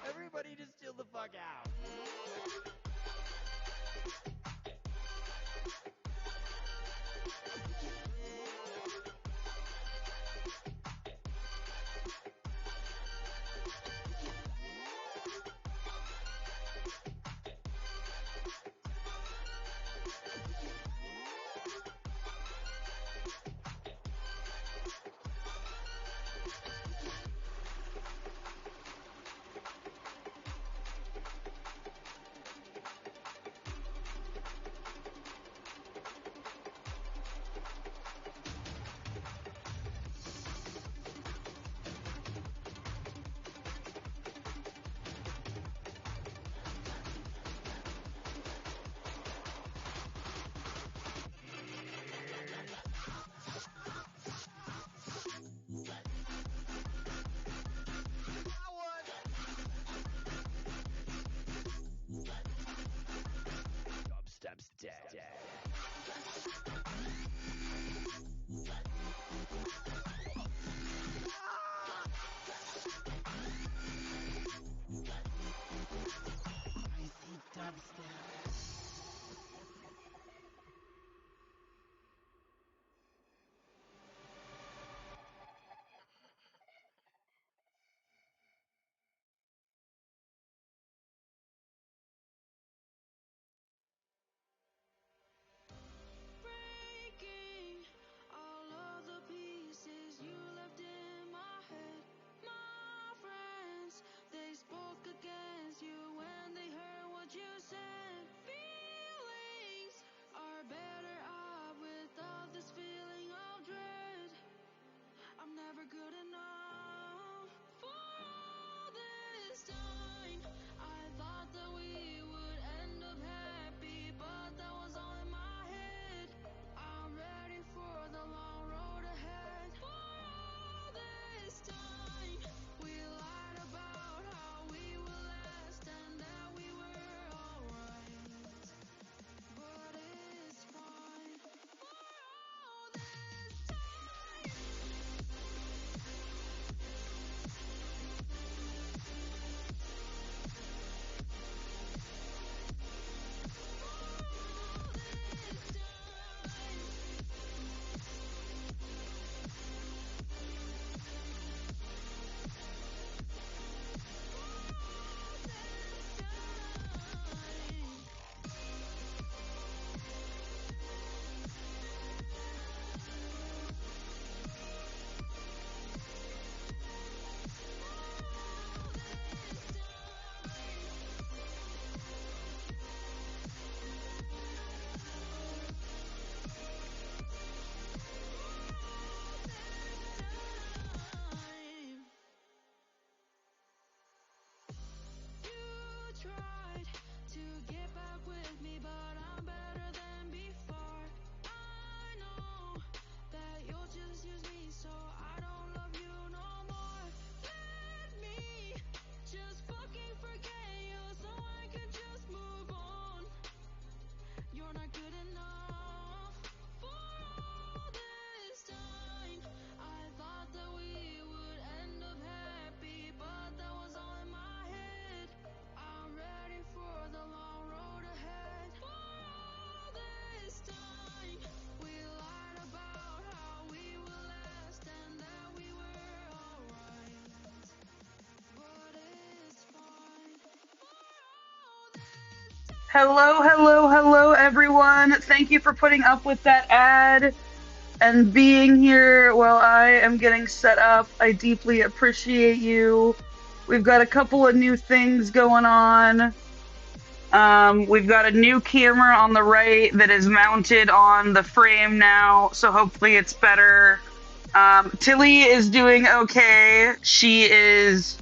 Everybody just chill the fuck out. Dubstep's dead. I see dubstep. Breaking all of the pieces you left in my head. My friends, they spoke against you when they heard what you said. Feelings are better off without this feeling of dread. I'm never good enough for all this time. I thought that we would end up happy, but that was all in my head. I'm ready for the long road ahead. For all this time, we lied about how we would last and that we were alright. But it's fine. For all this time. Tried to get back with me, but I'm better than before. I know that you'll just use me, so I don't love you no more. Let me just fucking forget you so I can just move on. You're not good enough for all this time. I thought that we would end up happy, but that was all in my head. I'm ready for the long road ahead. For all this time, we lied about how we would last and that we were alright. But it's fine. For all this time. Hello, hello, hello, everyone. Thank you for putting up with that ad and being here while I am getting set up. I deeply appreciate you. We've got a couple of new things going on. We've got a new camera on the right that is mounted on the frame now, so hopefully it's better. Tilly is doing okay. She is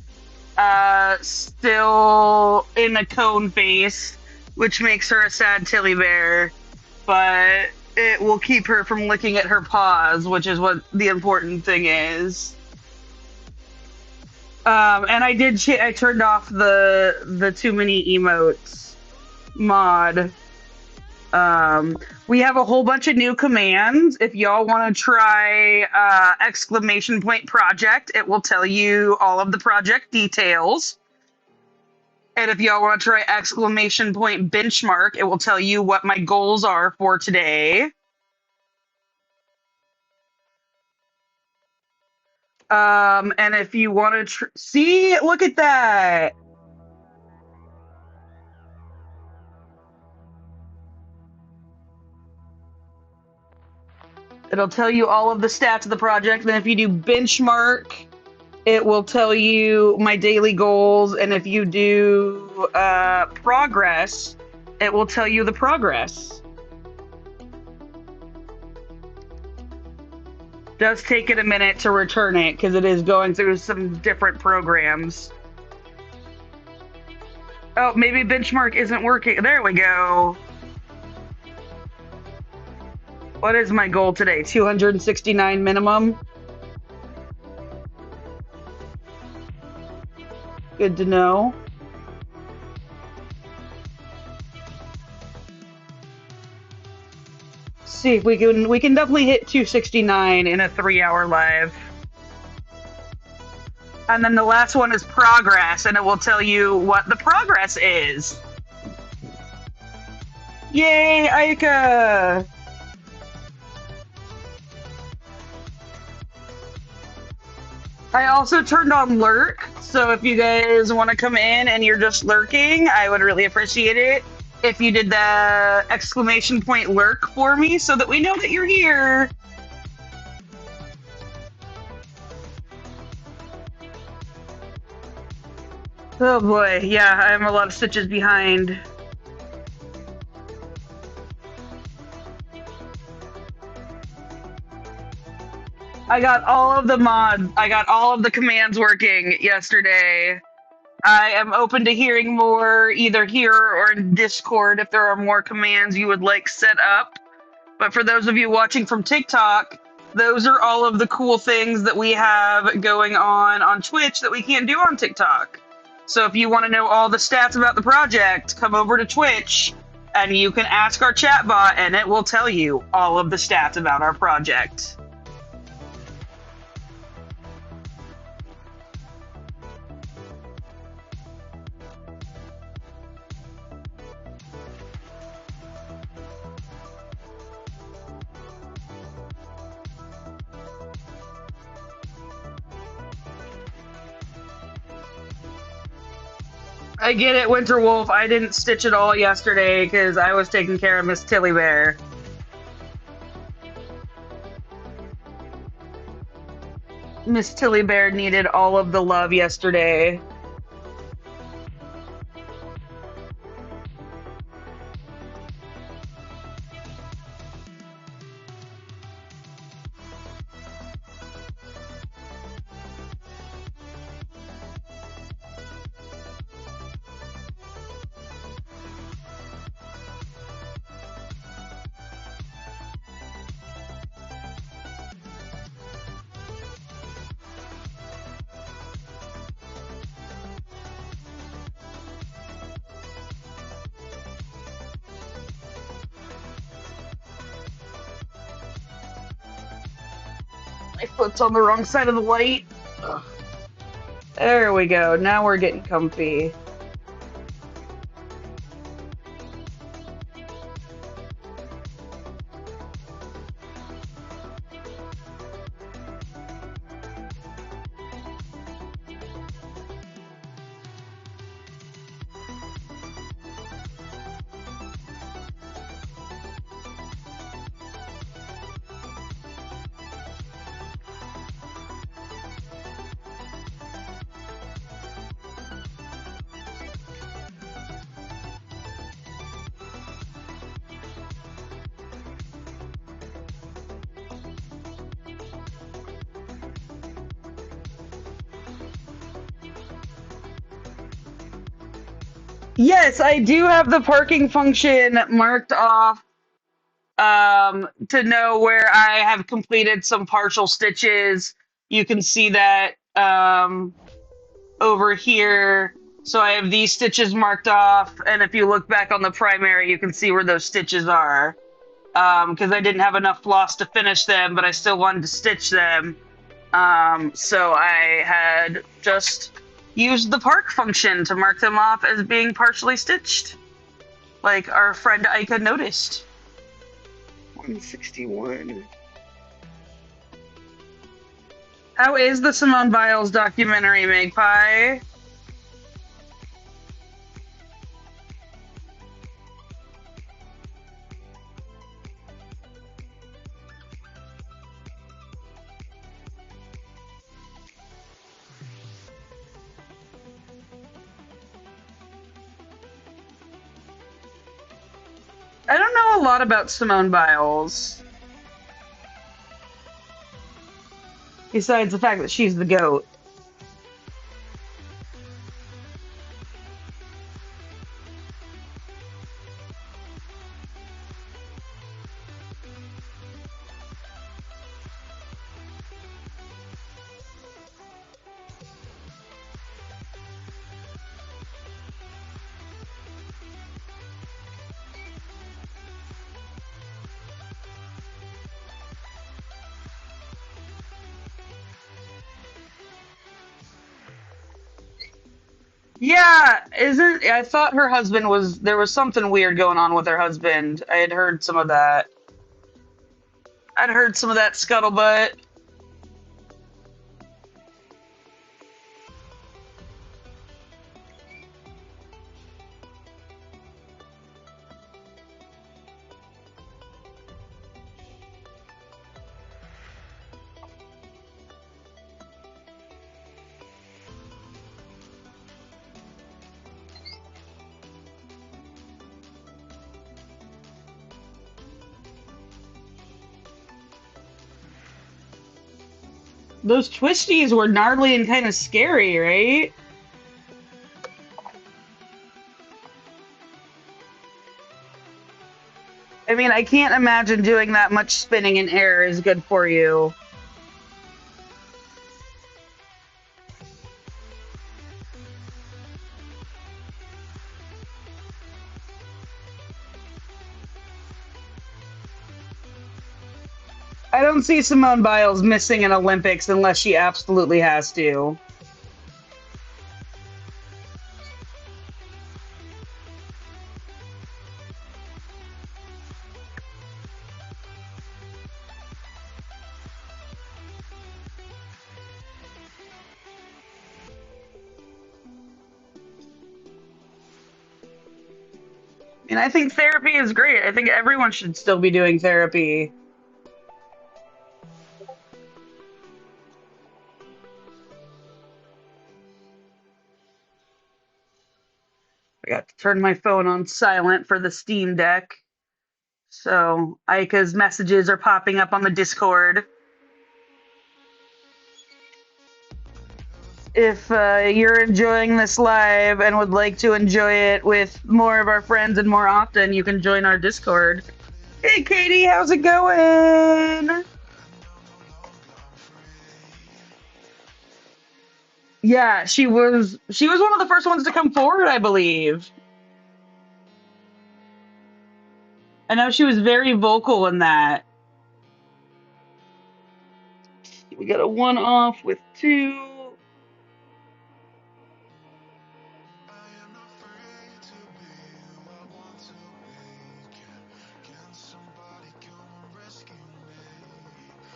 still in a cone face, which makes her a sad Tilly bear, but it will keep her from looking at her paws, which is what the important thing is. And I turned off the too many emotes mod. We have a whole bunch of new commands. If y'all want to try exclamation point project, it will tell you all of the project details. And if y'all want to try exclamation point benchmark, it will tell you what my goals are for today. And if you want to see, look at that. It'll tell you all of the stats of the project. Then if you do benchmark, it will tell you my daily goals. And if you do progress, it will tell you the progress. Does take it a minute to return it because it is going through some different programs. Oh, maybe benchmark isn't working. There we go. What is my goal today? 269 minimum? Good to know. See if we can definitely hit 269 in a 3-hour live. And then the last one is progress, and it will tell you what the progress is. Yay, Aika! I also turned on lurk, so if you guys want to come in and you're just lurking, I would really appreciate it if you did the exclamation point lurk for me so that we know that you're here. Oh boy, yeah, I'm a lot of stitches behind. I got all of the commands working yesterday. I am open to hearing more either here or in Discord if there are more commands you would like set up. But for those of you watching from TikTok, those are all of the cool things that we have going on Twitch that we can't do on TikTok. So if you want to know all the stats about the project, come over to Twitch and you can ask our chatbot and it will tell you all of the stats about our project. I get it, Winter Wolf. I didn't stitch it all yesterday because I was taking care of Miss Tilly Bear. Miss Tilly Bear needed all of the love yesterday. My foot's on the wrong side of the light. Ugh. There we go. Now we're getting comfy. Yes, I do have the parking function marked off to know where I have completed some partial stitches. You can see that over here. So I have these stitches marked off, and if you look back on the primary, you can see where those stitches are. Because I didn't have enough floss to finish them, but I still wanted to stitch them. So I had just used the park function to mark them off as being partially stitched, like our friend Ika noticed. 161. How is the Simone Biles documentary, Magpie? I don't know a lot about Simone Biles. Besides the fact that she's the GOAT. Yeah, isn't I thought her husband was there was something weird going on with her husband. I had heard some of that. I'd heard some of that scuttlebutt. Those twisties were gnarly and kind of scary, right? I mean, I can't imagine doing that much spinning in air is good for you. I don't see Simone Biles missing an Olympics unless she absolutely has to. And I think therapy is great. I think everyone should still be doing therapy. I got to turn my phone on silent for the Steam Deck. So Aika's messages are popping up on the Discord. If you're enjoying this live and would like to enjoy it with more of our friends and more often, you can join our Discord. Hey, Katie, how's it going? Yeah, she was one of the first ones to come forward, I believe. I know she was very vocal in that. We got a one off with two.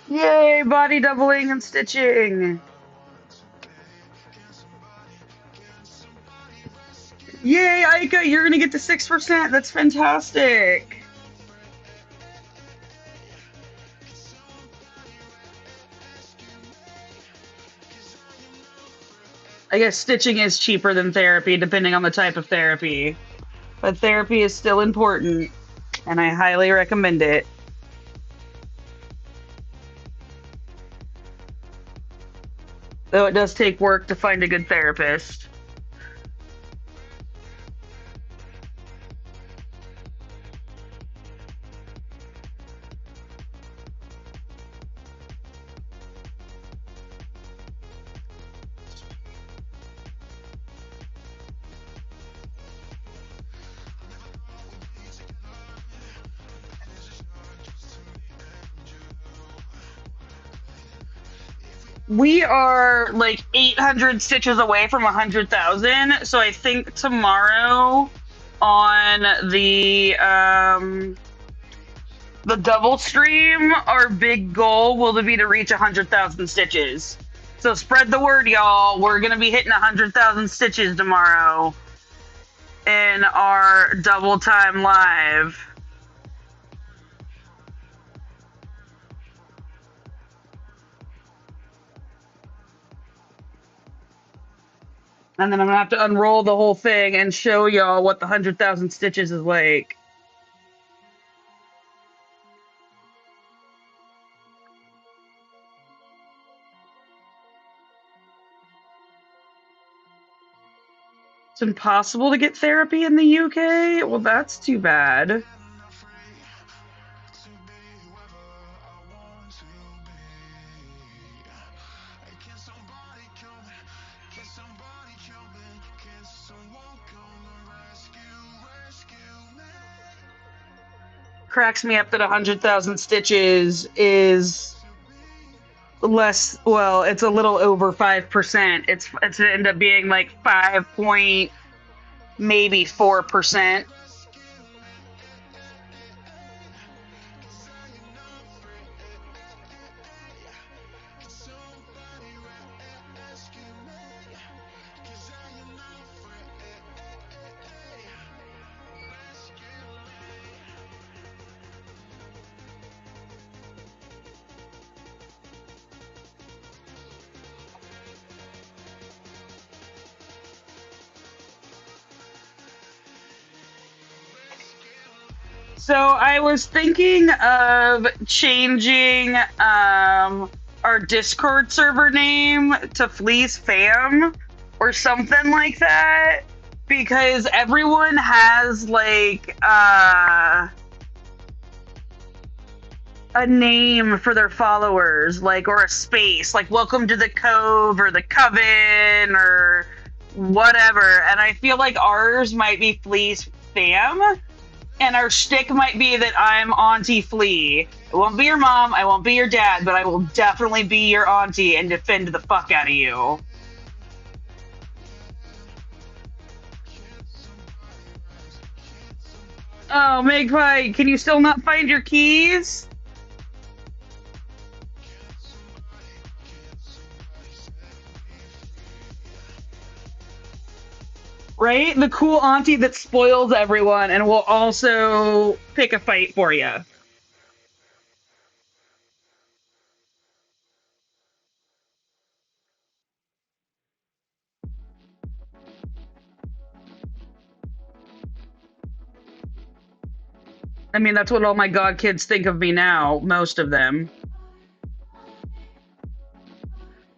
Yay, body doubling and stitching. Yay, Aika, you're gonna get to 6%. That's fantastic. I guess stitching is cheaper than therapy, depending on the type of therapy. But therapy is still important, and I highly recommend it. Though it does take work to find a good therapist. We are like 800 stitches away from 100,000. So I think tomorrow on the double stream, our big goal will be to reach 100,000 stitches. So spread the word, y'all. We're gonna be hitting 100,000 stitches tomorrow in our double time live. And then I'm gonna have to unroll the whole thing and show y'all what the 100,000 stitches is like. It's impossible to get therapy in the UK? Well, that's too bad. Cracks me up that 100,000 stitches is less, well, it's a little over 5%. It's gonna end up being like 5 point, maybe 4%. So I was thinking of changing our Discord server name to Fleece Fam or something like that, because everyone has like a name for their followers, like, or a space, like Welcome to the Cove or the Coven or whatever. And I feel like ours might be Fleece Fam. And our shtick might be that I'm Auntie Flea. I won't be your mom, I won't be your dad, but I will definitely be your auntie and defend the fuck out of you. Oh, Magpie, can you still not find your keys? Right? The cool auntie that spoils everyone and will also pick a fight for you. I mean, that's what all my god kids think of me now, most of them.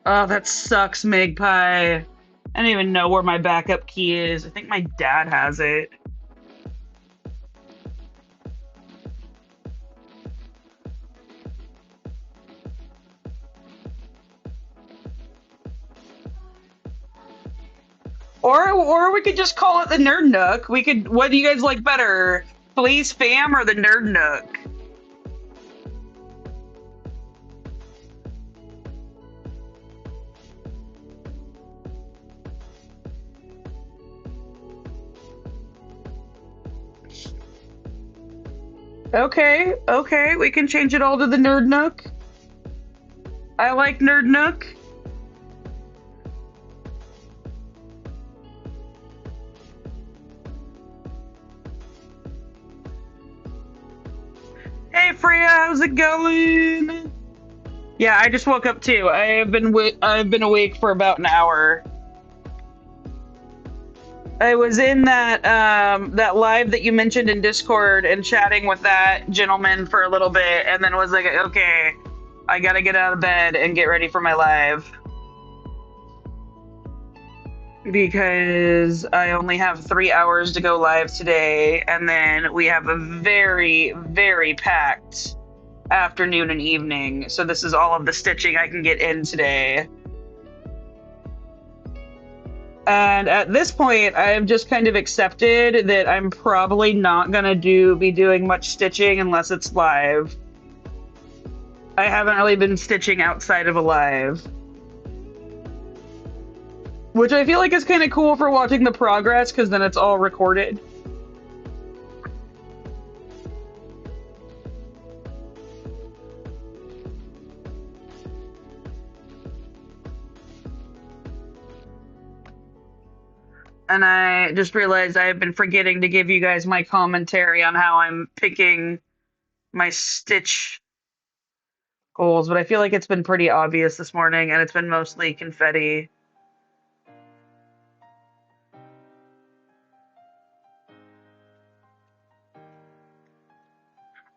Oh, that sucks, Magpie. I don't even know where my backup key is. I think my dad has it. Or we could just call it the Nerd Nook. We could. What do you guys like better, Fleece Fam or the Nerd Nook? Okay, okay, we can change it all to the Nerd Nook. I like Nerd Nook. Hey Freya, how's it going? Yeah, I just woke up too. I've been awake for about an hour. I was in that live that you mentioned in Discord and chatting with that gentleman for a little bit, and then was like, okay, I gotta get out of bed and get ready for my live. Because I only have 3 hours to go live today, and then we have a very, very packed afternoon and evening. So this is all of the stitching I can get in today. And at this point, I've just kind of accepted that I'm probably not gonna be doing much stitching unless it's live. I haven't really been stitching outside of a live. Which I feel like is kind of cool for watching the progress, because then it's all recorded. And I just realized I have been forgetting to give you guys my commentary on how I'm picking my stitch goals, but I feel like it's been pretty obvious this morning, and it's been mostly confetti.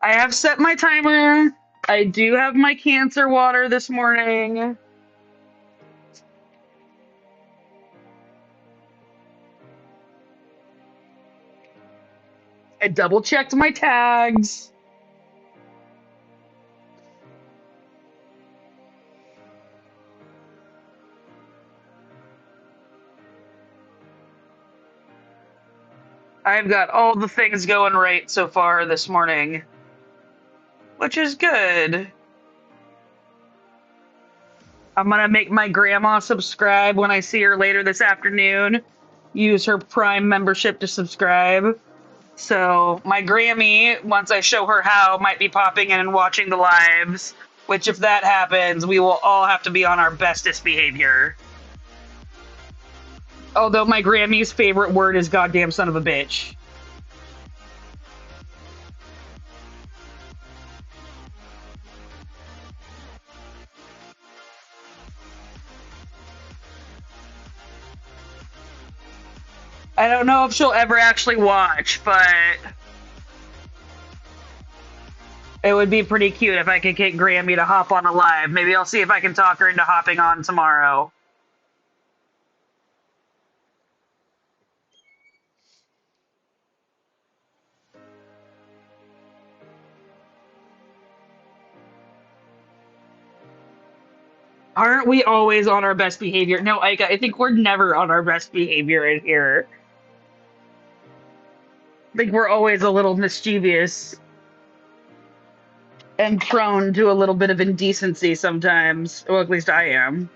I have set my timer. I do have my cancer water this morning. I double checked my tags. I've got all the things going right so far this morning, which is good. I'm gonna make my grandma subscribe when I see her later this afternoon. Use her Prime membership to subscribe. So my Grammy, once I show her how, might be popping in and watching the lives, which if that happens, we will all have to be on our bestest behavior. Although my Grammy's favorite word is goddamn son of a bitch. I don't know if she'll ever actually watch, but it would be pretty cute if I could get Grammy to hop on a live. Maybe I'll see if I can talk her into hopping on tomorrow. Aren't we always on our best behavior? No, I think we're never on our best behavior in here. I think we're always a little mischievous and prone to a little bit of indecency sometimes. Well, at least I am.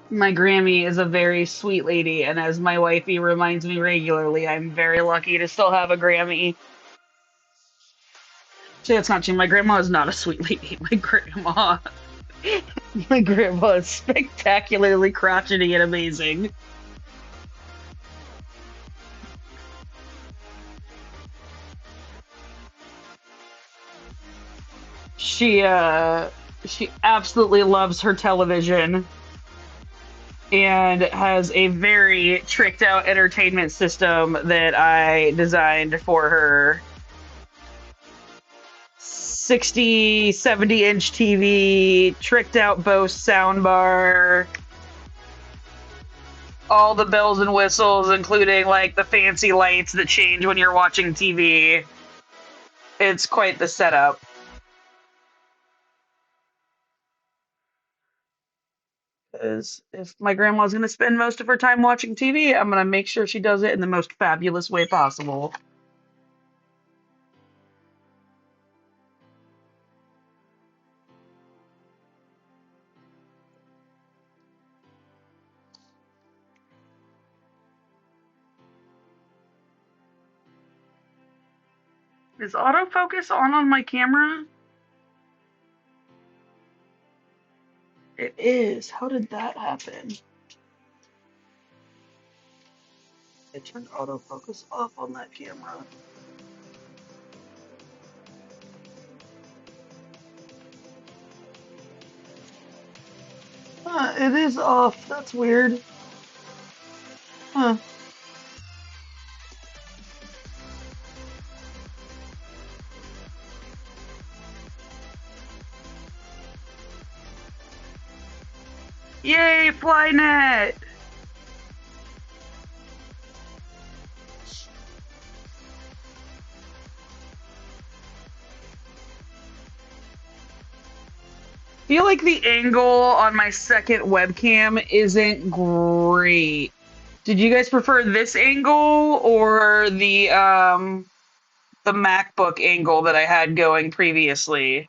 My Grammy is a very sweet lady, and as my wifey reminds me regularly, I'm very lucky to still have a Grammy. See, that's not true. My grandma is not a sweet lady. My grandma is spectacularly crotchety and amazing. She absolutely loves her television and has a very tricked out entertainment system that I designed for her. 60, 70-inch TV, tricked out Bose soundbar, all the bells and whistles, including like the fancy lights that change when you're watching TV. It's quite the setup. Because if my grandma's going to spend most of her time watching TV, I'm going to make sure she does it in the most fabulous way possible. Is autofocus on my camera? It is. How did that happen? I turned autofocus off on that camera. It is off. That's weird. Huh. Yay, Flynet! I feel like the angle on my second webcam isn't great. Did you guys prefer this angle or the MacBook angle that I had going previously?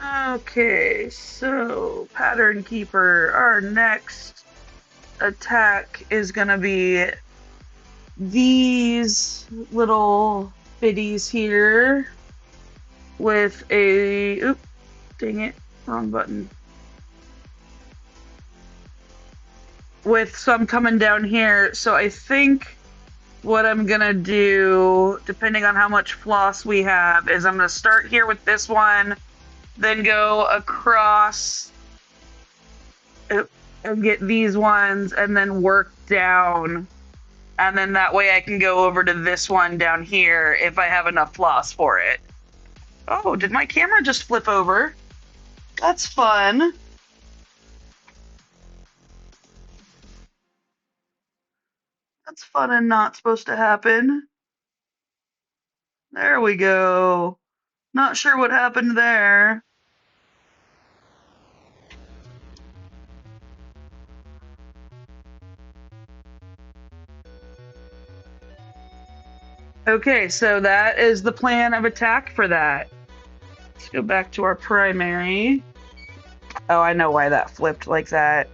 Okay, so Pattern Keeper, our next attack is gonna be these little biddies here with a, oop, dang it, wrong button. With some coming down here, so I think what I'm gonna do, depending on how much floss we have, is I'm gonna start here with this one, then go across and get these ones, and then work down. And then that way I can go over to this one down here if I have enough floss for it. Oh, did my camera just flip over? That's fun. That's fun and not supposed to happen. There we go. Not sure what happened there. Okay, so that is the plan of attack for that. Let's go back to our primary. Oh, I know why that flipped like that.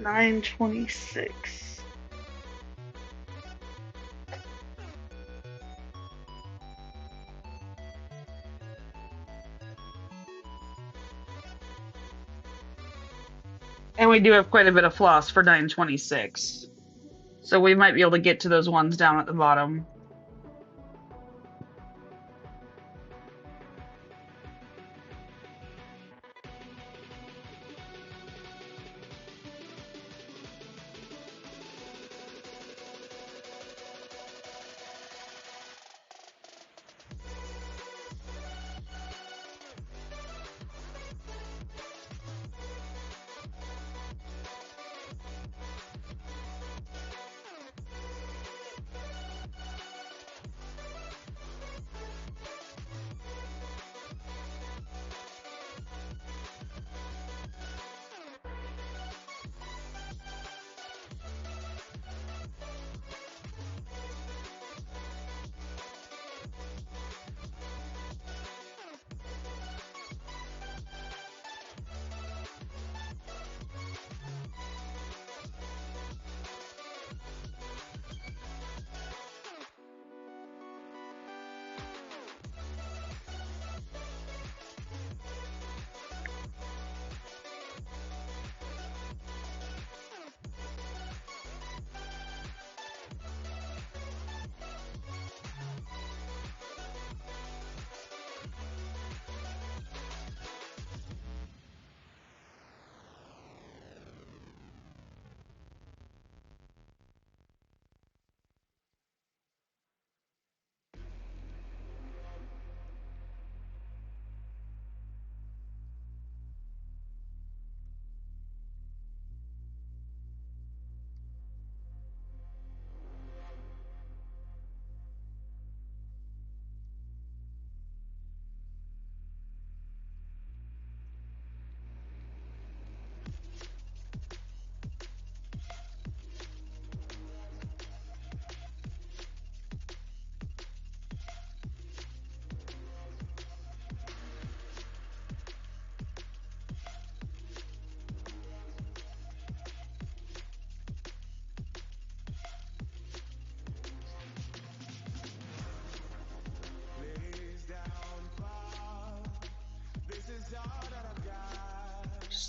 $9.26. And we do have quite a bit of floss for $9.26. So we might be able to get to those ones down at the bottom.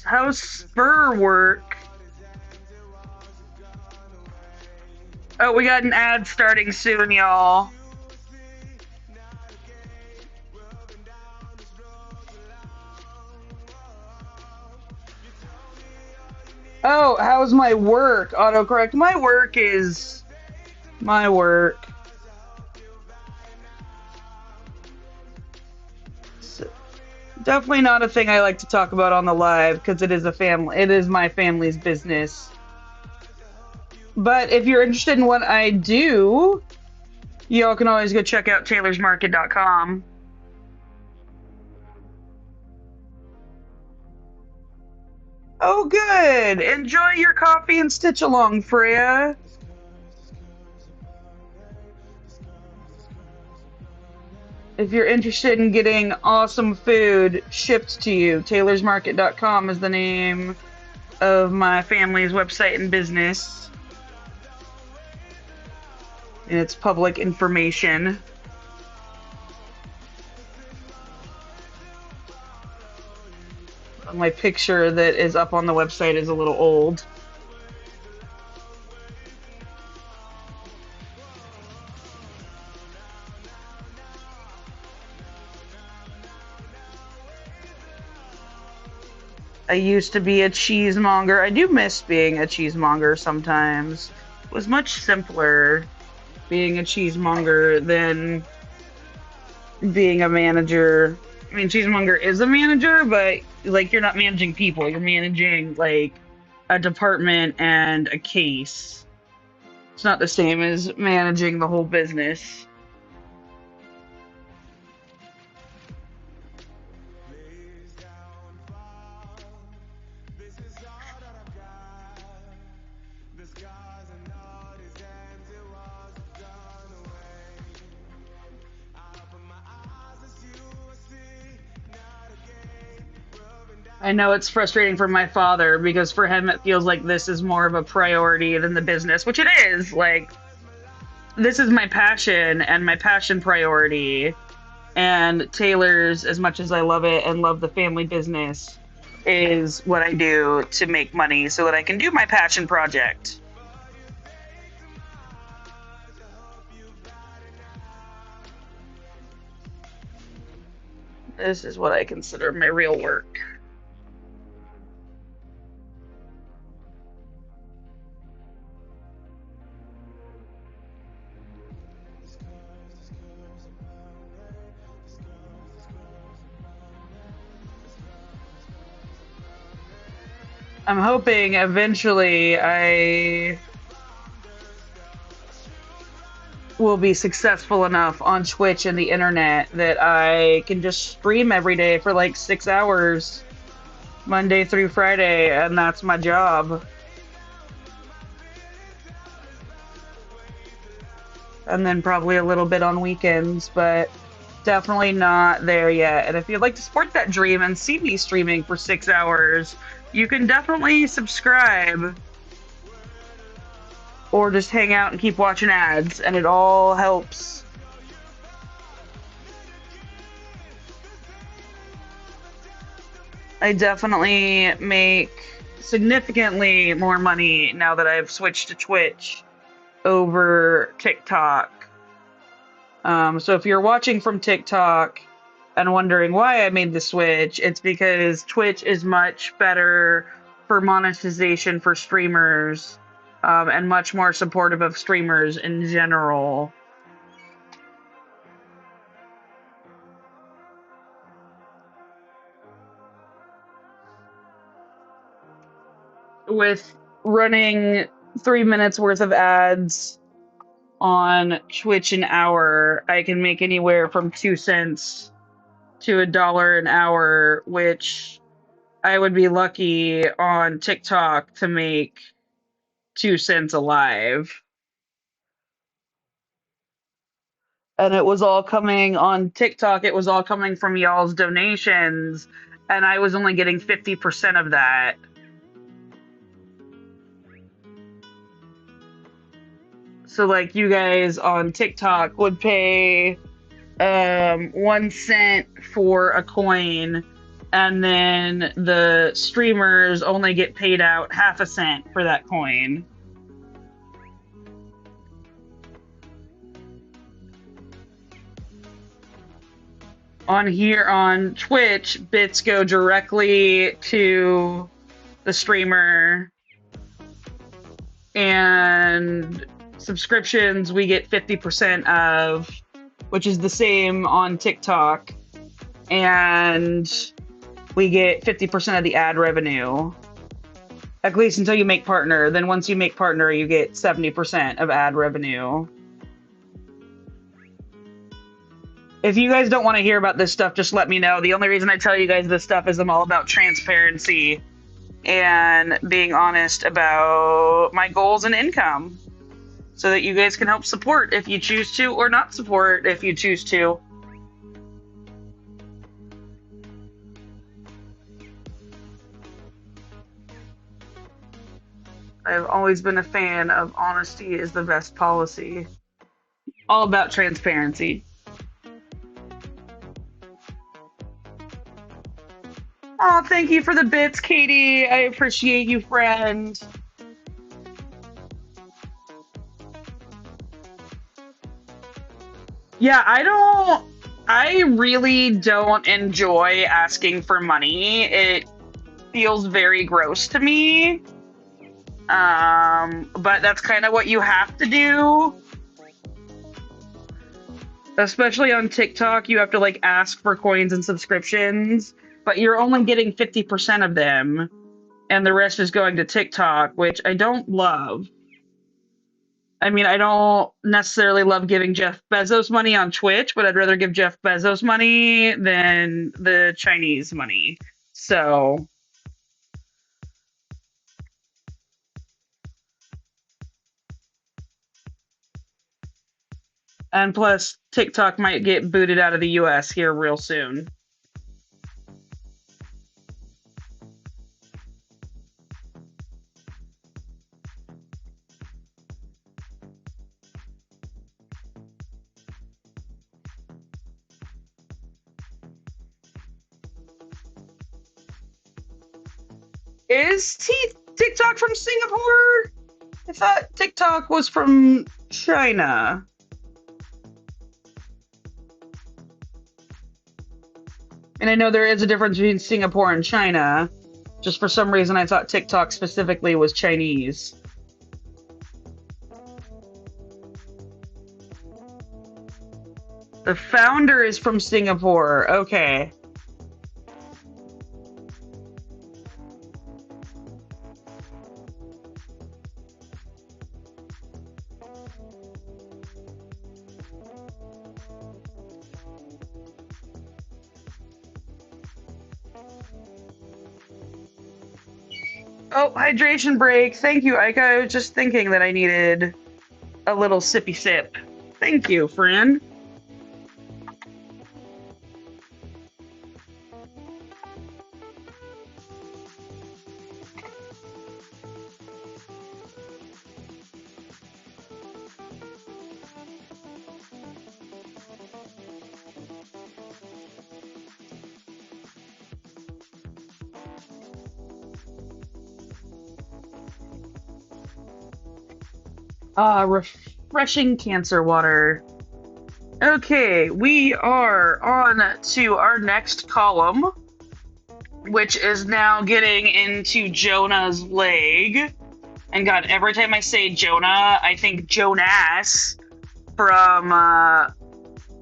How's spur work? Oh, we got an ad starting soon, y'all. Oh, how's my work? Autocorrect. My work is my work. So, definitely not a thing I like to talk about on the live because it is a family. It is my family's business. But if you're interested in what I do, y'all can always go check out taylorsmarket.com. Oh, good. Enjoy your coffee and stitch along, Freya. If you're interested in getting awesome food shipped to you, taylorsmarket.com is the name of my family's website and business. And it's public information. My picture that is up on the website is a little old. I used to be a cheesemonger. I do miss being a cheesemonger sometimes. It was much simpler being a cheesemonger than being a manager. I mean, cheesemonger is a manager, but like you're not managing people. You're managing like a department and a case. It's not the same as managing the whole business. I know it's frustrating for my father because for him it feels like this is more of a priority than the business, which it is. Like, this is my passion and my passion priority. And Taylor's, as much as I love it and love the family business, is what I do to make money so that I can do my passion project. This is what I consider my real work. I'm hoping eventually I will be successful enough on Twitch and the internet that I can just stream every day for like 6 hours, Monday through Friday, and that's my job. And then probably a little bit on weekends, but definitely not there yet. And if you'd like to support that dream and see me streaming for 6 hours, you can definitely subscribe or just hang out and keep watching ads, and it all helps. I definitely make significantly more money now that I've switched to Twitch over TikTok. So if you're watching from TikTok and wondering why I made the switch, it's because Twitch is much better for monetization for streamers, and much more supportive of streamers in general. With running 3 minutes worth of ads on Twitch an hour, I can make anywhere from 2 cents to $1 an hour, which I would be lucky on TikTok to make 2 cents a live. And it was all coming on TikTok, it was all coming from y'all's donations, and I was only getting 50% of that. So like you guys on TikTok would pay 1 cent for a coin, and then the streamers only get paid out half a cent for that coin. On here on Twitch, bits go directly to the streamer, and subscriptions we get 50% of, which is the same on TikTok, and we get 50% of the ad revenue, at least until you make partner. Then once you make partner, you get 70% of ad revenue. If you guys don't want to hear about this stuff, just let me know. The only reason I tell you guys this stuff is I'm all about transparency and being honest about my goals and income, so that you guys can help support if you choose to, or not support if you choose to. I've always been a fan of honesty is the best policy. All about transparency. Oh, thank you for the bits, Katie. I appreciate you, friend. Yeah, I really don't enjoy asking for money. It feels very gross to me. But that's kind of what you have to do. Especially on TikTok, you have to like ask for coins and subscriptions, but you're only getting 50% of them, and the rest is going to TikTok, which I don't love. I mean, I don't necessarily love giving Jeff Bezos money on Twitch, but I'd rather give Jeff Bezos money than the Chinese money. So and plus, TikTok might get booted out of the US here real soon. Is TikTok from Singapore? I thought TikTok was from China. And I know there is a difference between Singapore and China. Just for some reason, I thought TikTok specifically was Chinese. The founder is from Singapore. Okay. Oh, hydration break. Thank you, Ika. I was just thinking that I needed a little sippy sip. Thank you, friend. Refreshing cancer water. Okay, we are on to our next column, which is now getting into Jonah's leg. And God, every time I say Jonah, I think Jonas from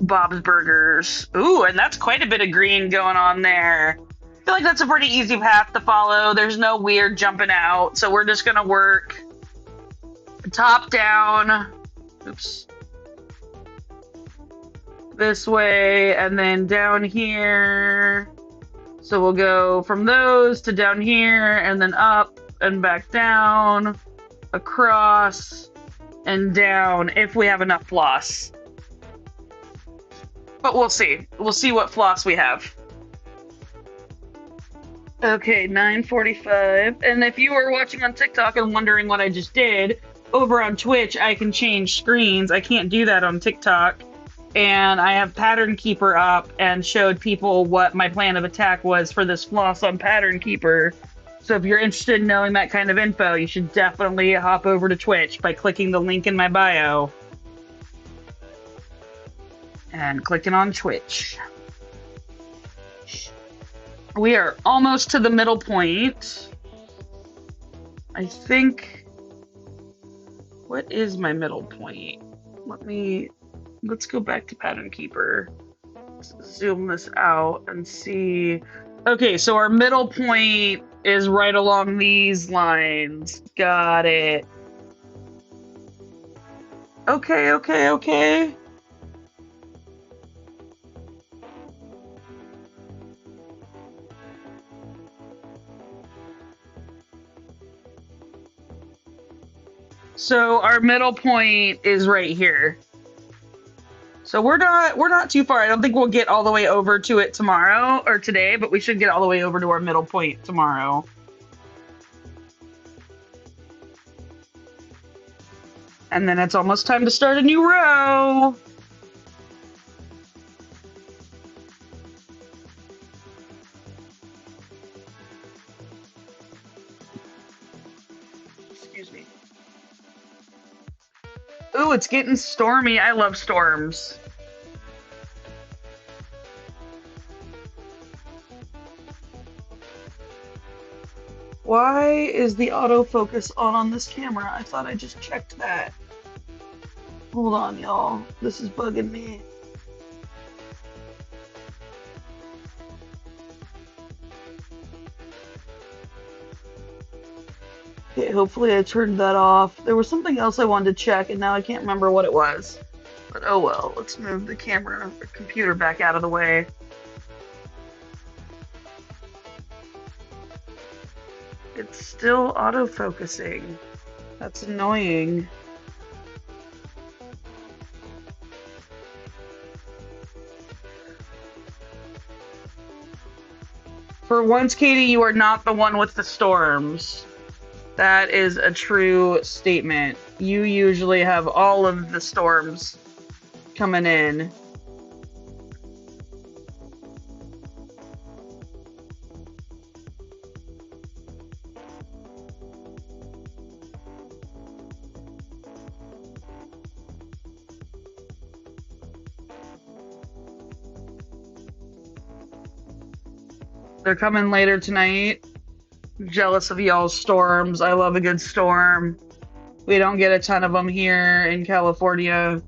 Bob's Burgers. Ooh, and that's quite a bit of green going on there. I feel like that's a pretty easy path to follow. There's no weird jumping out, so we're just gonna work top down. Oops. This way, and then down here. So we'll go from those to down here, and then up and back down, across, and down if we have enough floss. But we'll see. We'll see what floss we have. Okay, 9:45. And if you were watching on TikTok and wondering what I just did, over on Twitch, I can change screens. I can't do that on TikTok. and I have Pattern Keeper up and showed people what my plan of attack was for this floss on Pattern Keeper. So if you're interested in knowing that kind of info, you should definitely hop over to Twitch by clicking the link in my bio and clicking on Twitch. We are almost to the middle point. I think... What is my middle point? Let's go back to Pattern Keeper. Let's zoom this out and see. Okay, so our middle point is right along these lines. Got it. Okay. So our middle point is right here. So we're not too far. I don't think we'll get all the way over to it tomorrow or today, but we should get all the way over to our middle point tomorrow. And then it's almost time to start a new row. Excuse me. Ooh, it's getting stormy. I love storms. Why is the autofocus on this camera? I thought I just checked that. Hold on, y'all. This is bugging me. Okay, hopefully I turned that off. There was something else I wanted to check, and now I can't remember what it was. But oh well, let's move the camera, the computer back out of the way. It's still autofocusing. That's annoying. For once, Katie, you are not the one with the storms. That is a true statement. You usually have all of the storms coming in. They're coming later tonight. Jealous of y'all's storms. I love a good storm. We don't get a ton of them here in California.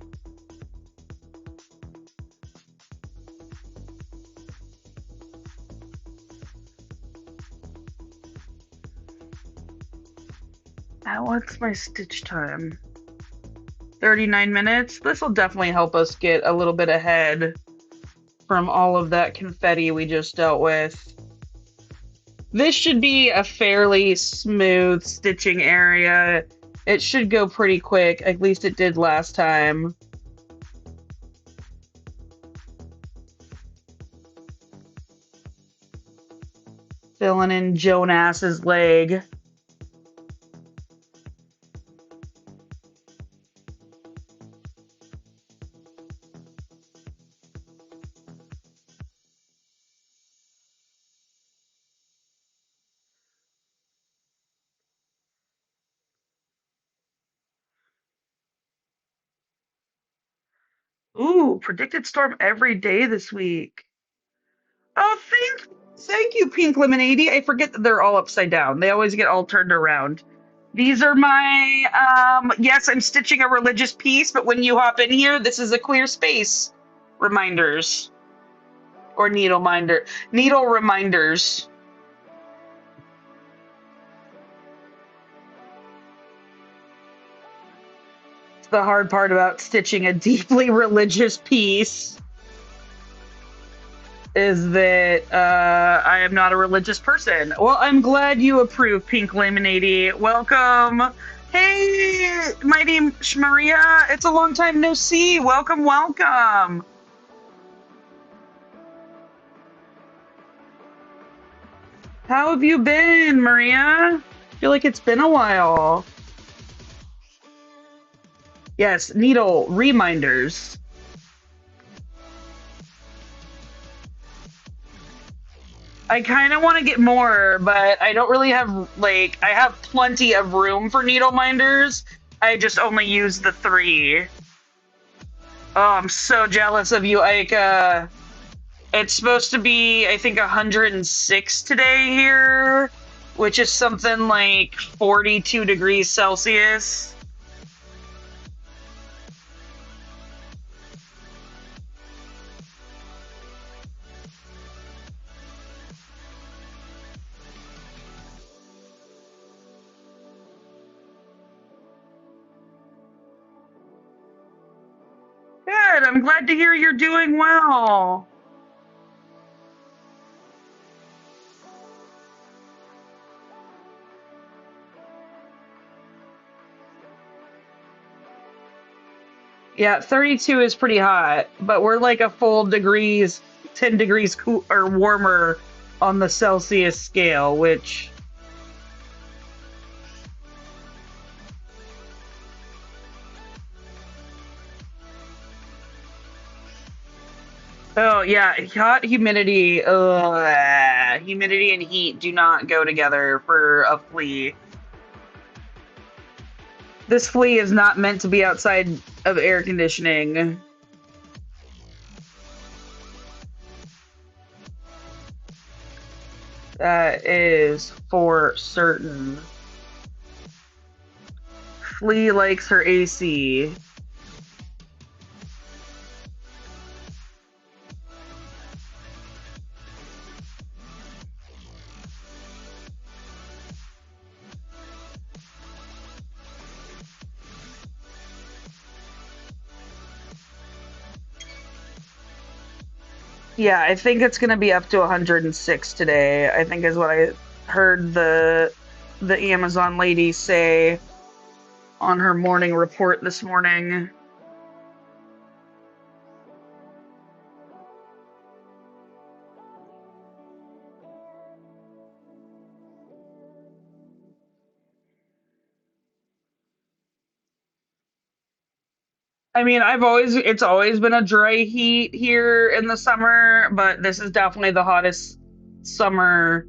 What's my stitch time? 39 minutes? This will definitely help us get a little bit ahead from all of that confetti we just dealt with. This should be a fairly smooth stitching area. It should go pretty quick, at least it did last time. Filling in Jonas's leg. Ooh, predicted storm every day this week. Oh, thank you, Pink Lemonade. I forget that they're all upside down. They always get all turned around. These are my, yes, I'm stitching a religious piece, but when you hop in here, this is a clear space reminders. Or needle reminders. The hard part about stitching a deeply religious piece is that I am not a religious person. Well, I'm glad you approve, Pink Lemonade. Welcome. Hey, my name's Maria. It's a long time no see. Welcome. How have you been, Maria? I feel like it's been a while. Yes, needle reminders. I kind of want to get more, but I don't really have, like, I have plenty of room for needle minders. I just only use the 3. Oh, I'm so jealous of you, Aika. It's supposed to be, I think, 106 today here, which is something like 42 degrees Celsius. Good. I'm glad to hear you're doing well. Yeah, 32 is pretty hot, but we're like a full degrees, 10 degrees or warmer on the Celsius scale, which. Oh yeah, hot humidity. Ugh, humidity and heat do not go together for a flea. This flea is not meant to be outside of air conditioning. That is for certain. Flea likes her AC. Yeah, I think it's gonna be up to 106 today. I think is what I heard the Amazon lady say on her morning report this morning. I mean, it's always been a dry heat here in the summer, but this is definitely the hottest summer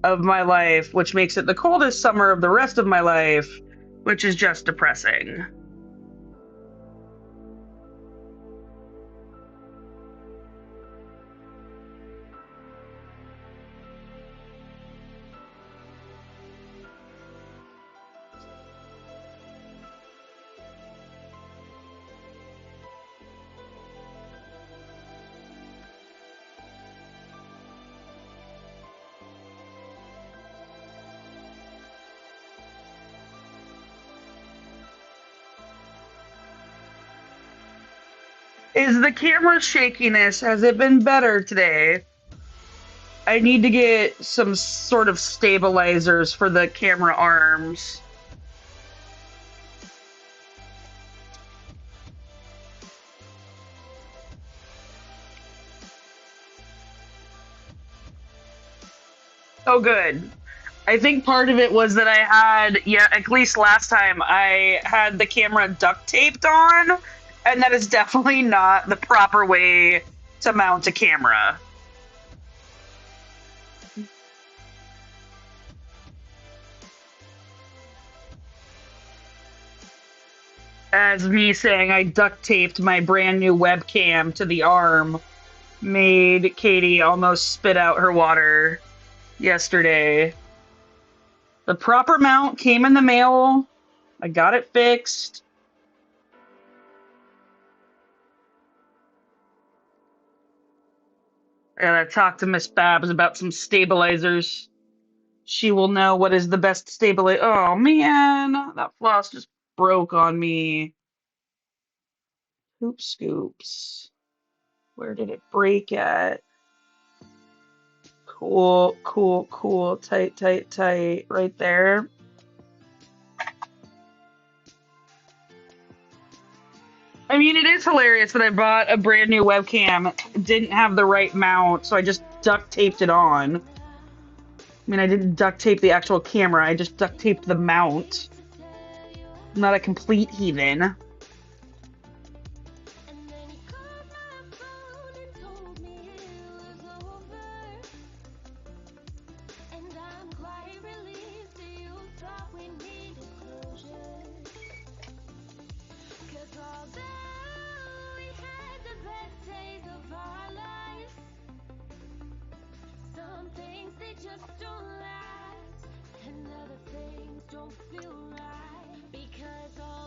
of my life, which makes it the coldest summer of the rest of my life, which is just depressing. Is the camera shakiness, has it been better today? I need to get some sort of stabilizers for the camera arms. Oh, good. I think part of it was that I had, yeah, at least last time, I had the camera duct taped on, and that is definitely not the proper way to mount a camera. As me saying I duct taped my brand new webcam to the arm made Katie almost spit out her water yesterday. The proper mount came in the mail. I got it fixed. I gotta talk to Miss Babs about some stabilizers. She will know what is the best stabilizer. Oh man, that floss just broke on me. Hoop scoops. Where did it break at? Cool, cool, cool. Tight, tight, tight. Right there. I mean, it is hilarious that I bought a brand new webcam, didn't have the right mount, so I just duct taped it on. I mean, I didn't duct tape the actual camera, I just duct taped the mount. I'm not a complete heathen.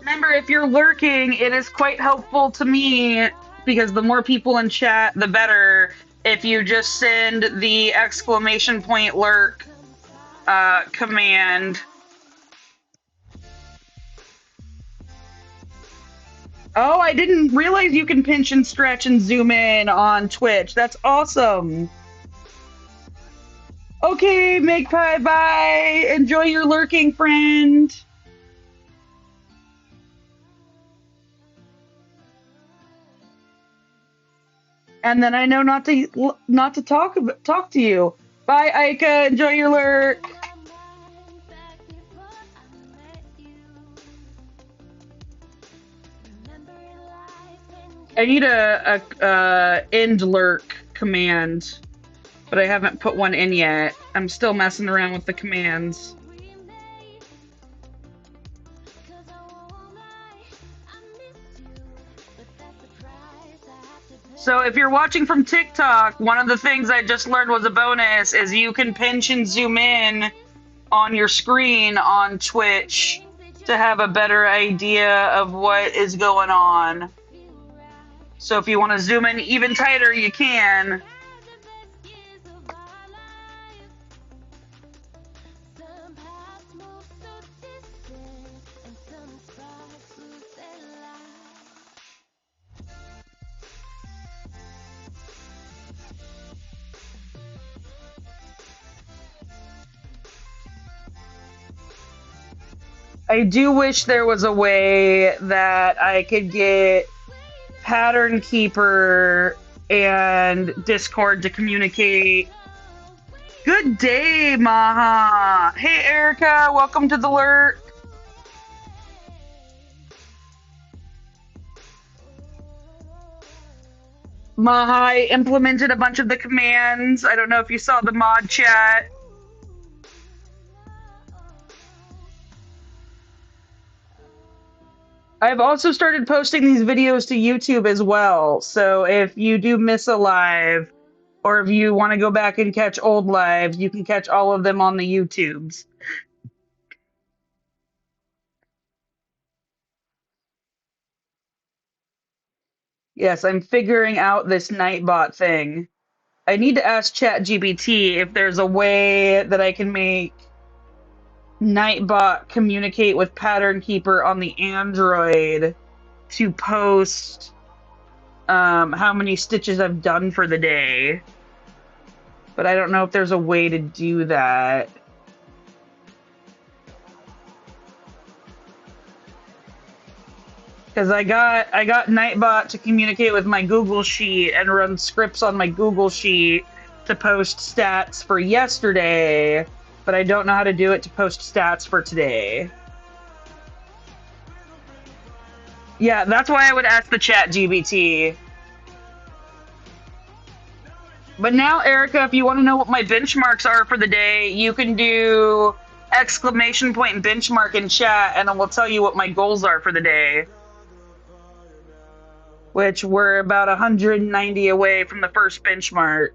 Remember, if you're lurking, it is quite helpful to me because the more people in chat, the better. If you just send the exclamation point lurk command. Oh, I didn't realize you can pinch and stretch and zoom in on Twitch. That's awesome. Okay, Magpie, bye. Enjoy your lurking, friend. And then I know not to talk to you. Bye, Aika. Enjoy your lurk. I need a end lurk command, but I haven't put one in yet. I'm still messing around with the commands. So if you're watching from TikTok, one of the things I just learned was a bonus is you can pinch and zoom in on your screen on Twitch to have a better idea of what is going on. So if you want to zoom in even tighter, you can. I do wish there was a way that I could get Pattern Keeper and Discord to communicate. Good day, Maha. Hey, Erica. Welcome to the lurk. Maha, I implemented a bunch of the commands. I don't know if you saw the mod chat. I've also started posting these videos to YouTube as well. So if you do miss a live, or if you want to go back and catch old lives, you can catch all of them on the YouTubes. Yes, I'm figuring out this Nightbot thing. I need to ask ChatGPT if there's a way that I can make Nightbot communicate with Pattern Keeper on the Android to post how many stitches I've done for the day. But I don't know if there's a way to do that. Because I got Nightbot to communicate with my Google Sheet and run scripts on my Google Sheet to post stats for yesterday, but I don't know how to do it to post stats for today. Yeah, that's why I would ask the ChatGPT. But now, Erica, if you want to know what my benchmarks are for the day, you can do exclamation point benchmark in chat, and it will tell you what my goals are for the day. Which we're about 190 away from the first benchmark.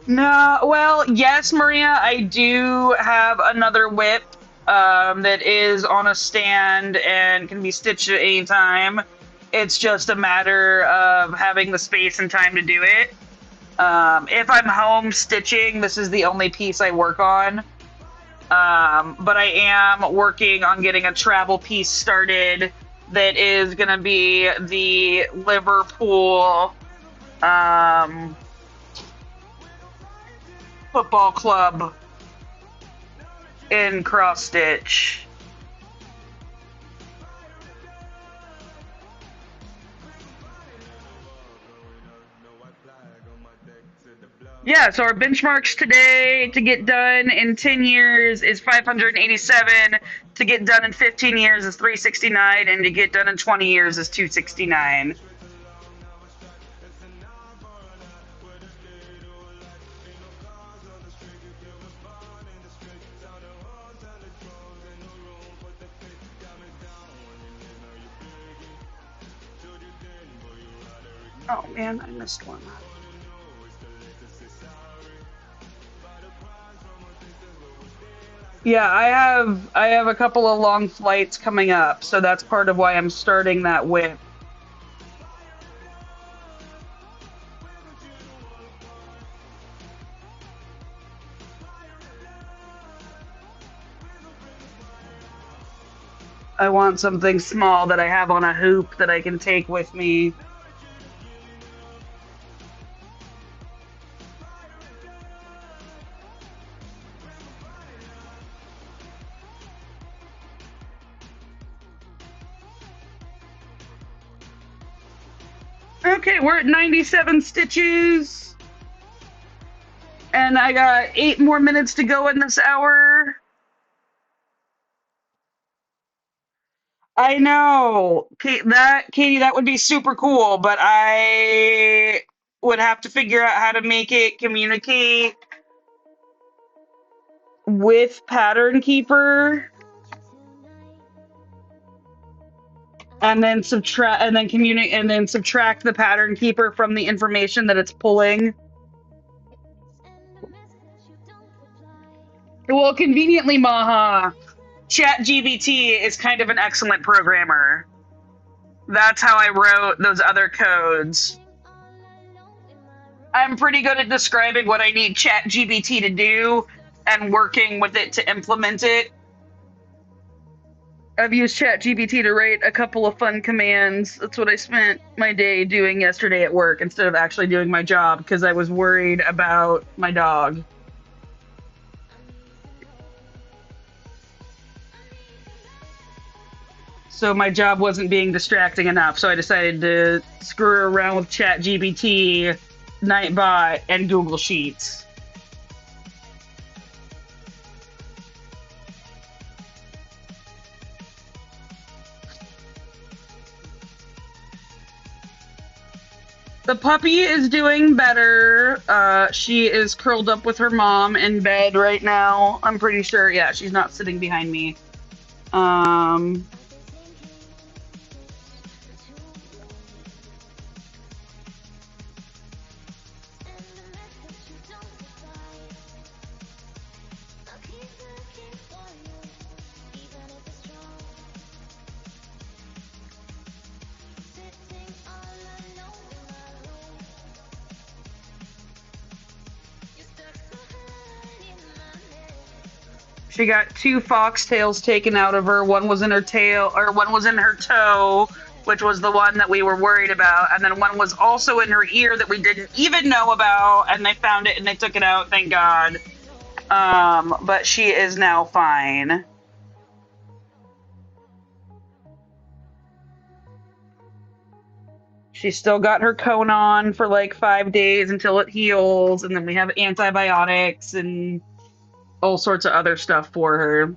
No, well, yes, Maria, I do have another whip that is on a stand and can be stitched at any time. It's just a matter of having the space and time to do it. If I'm home stitching, this is the only piece I work on. But I am working on getting a travel piece started that is going to be the Liverpool football club in cross stitch. Yeah, so our benchmarks today to get done in 10 years is 587, to get done in 15 years is 369, and to get done in 20 years is 269. Oh man, I missed one. Yeah, I have a couple of long flights coming up, so that's part of why I'm starting that whip. I want something small that I have on a hoop that I can take with me. Okay, we're at 97 stitches. And I got 8 more minutes to go in this hour. I know. Katie, that would be super cool, but I would have to figure out how to make it communicate with Pattern Keeper and then subtract the Pattern Keeper from the information that it's pulling. Well, conveniently, Maha, ChatGPT is kind of an excellent programmer. That's how I wrote those other codes. I'm pretty good at describing what I need ChatGPT to do and working with it to implement it. I've used ChatGPT to write a couple of fun commands. That's what I spent my day doing yesterday at work instead of actually doing my job because I was worried about my dog. So my job wasn't being distracting enough, so I decided to screw around with ChatGPT, Nightbot, and Google Sheets. The puppy is doing better. She is curled up with her mom in bed right now. I'm pretty sure, yeah, she's not sitting behind me. She got 2 foxtails taken out of her. One was in her tail, or one was in her toe, which was the one that we were worried about. And then one was also in her ear that we didn't even know about. And they found it and they took it out, thank God. But she is now fine. She's still got her cone on for like 5 days until it heals. And then we have antibiotics and all sorts of other stuff for her.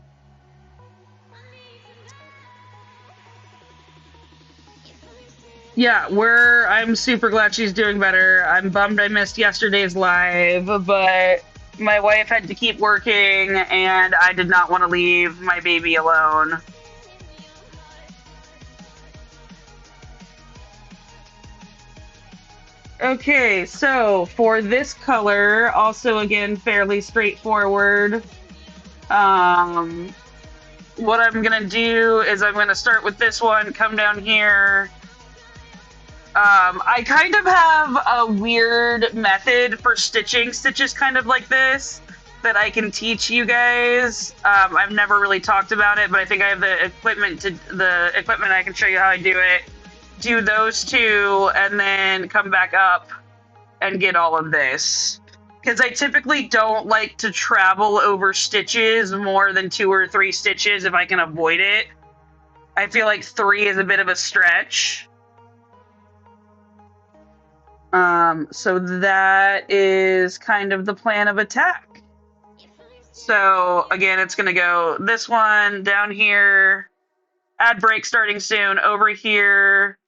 Yeah, I'm super glad she's doing better. I'm bummed I missed yesterday's live, but my wife had to keep working and I did not want to leave my baby alone. Okay, so for this color, also again fairly straightforward. What I'm gonna do is I'm gonna start with this one, come down here. I kind of have a weird method for stitching stitches kind of like this that I can teach you guys. I've never really talked about it, but I think I have the equipment I can show you how I do it. Do those 2 and then come back up and get all of this. Because I typically don't like to travel over stitches more than 2 or 3 stitches if I can avoid it. I feel like 3 is a bit of a stretch. So that is kind of the plan of attack. So again, it's going to go this one down here, add break starting soon, over here,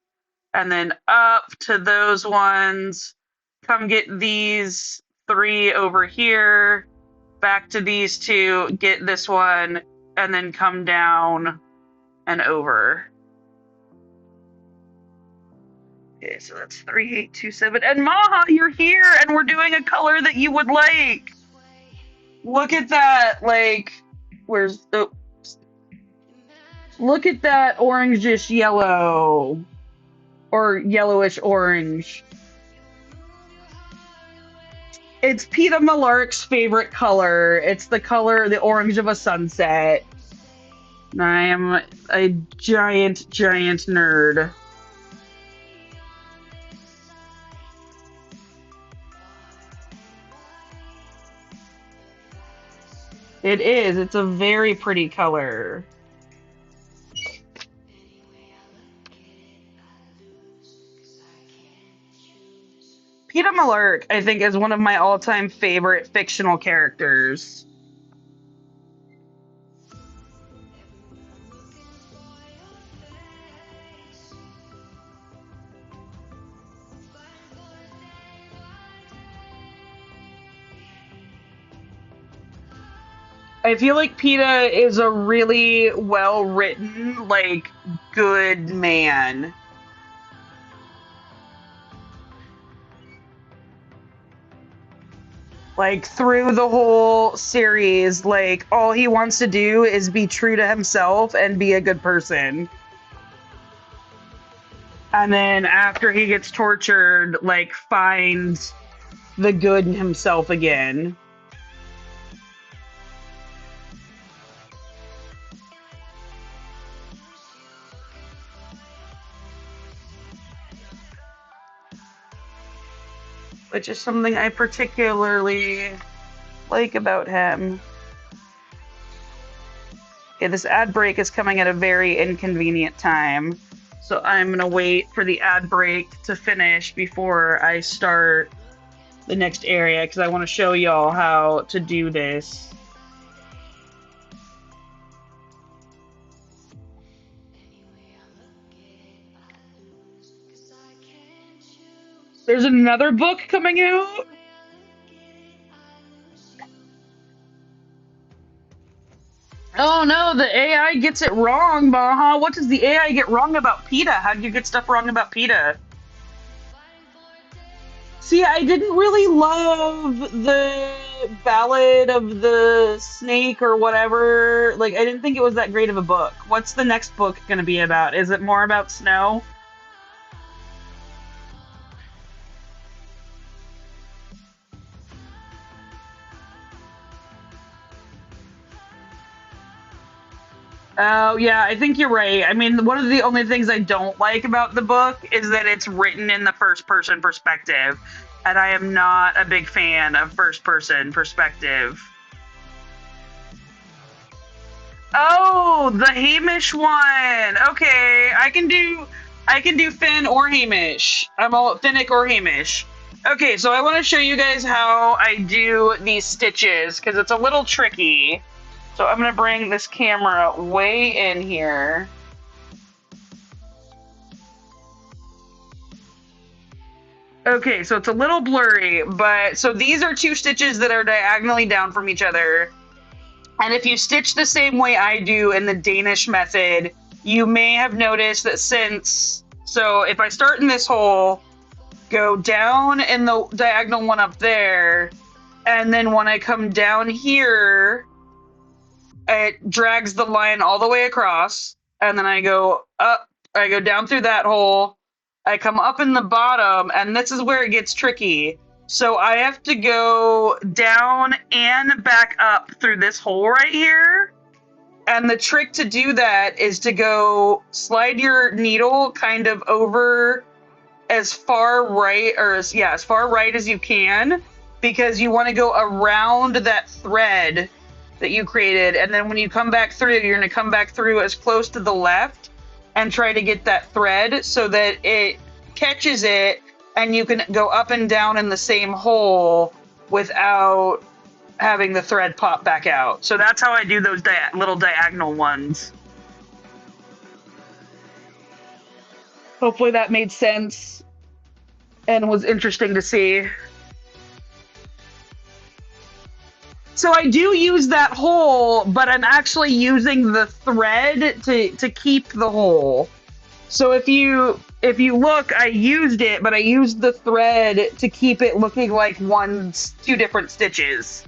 and then up to those ones. Come get these 3 over here, back to these 2, get this one, and then come down and over. Okay, so that's 3827. And Maha, you're here, and we're doing a color that you would like. Look at that, like, where's, oh, look at that orangish yellow, or yellowish orange. It's Peter Malark's favorite color. It's the color, the orange of a sunset. And I am a giant, giant nerd. It is. It's a very pretty color. Peter Malark, I think, is one of my all-time favorite fictional characters. I feel like PETA is a really well-written, like, good man. Like, through the whole series, like, all he wants to do is be true to himself and be a good person. And then after he gets tortured, like, finds the good in himself again. Which is something I particularly like about him. Okay, this ad break is coming at a very inconvenient time. So I'm going to wait for the ad break to finish before I start the next area, because I want to show y'all how to do this. There's another book coming out? Oh no, the AI gets it wrong, Baha. What does the AI get wrong about PETA? How do you get stuff wrong about PETA? See, I didn't really love the Ballad of the Snake or whatever. Like, I didn't think it was that great of a book. What's the next book going to be about? Is it more about snow? Oh, yeah, I think you're right. I mean, one of the only things I don't like about the book is that it's written in the first person perspective. And I am not a big fan of first person perspective. Oh, the Hamish one. Okay, I can do Finn or Hamish. I'm all Finnick or Hamish. Okay, so I want to show you guys how I do these stitches because it's a little tricky. So I'm going to bring this camera way in here. Okay, so it's a little blurry, but so these are two stitches that are diagonally down from each other. And if you stitch the same way I do in the Danish method, you may have noticed that so if I start in this hole, go down in the diagonal one up there, and then when I come down here, it drags the line all the way across, and then I go up, I go down through that hole, I come up in the bottom, and this is where it gets tricky. So I have to go down and back up through this hole right here. And the trick to do that is to go slide your needle kind of over as far right, or as far right as you can, because you want to go around that thread that you created, and then when you come back through, you're going to come back through as close to the left and try to get that thread so that it catches it and you can go up and down in the same hole without having the thread pop back out. So that's how I do those little diagonal ones. Hopefully that made sense and was interesting to see. So I do use that hole, but I'm actually using the thread to keep the hole. So if you look, I used it, but I used the thread to keep it looking like two different stitches.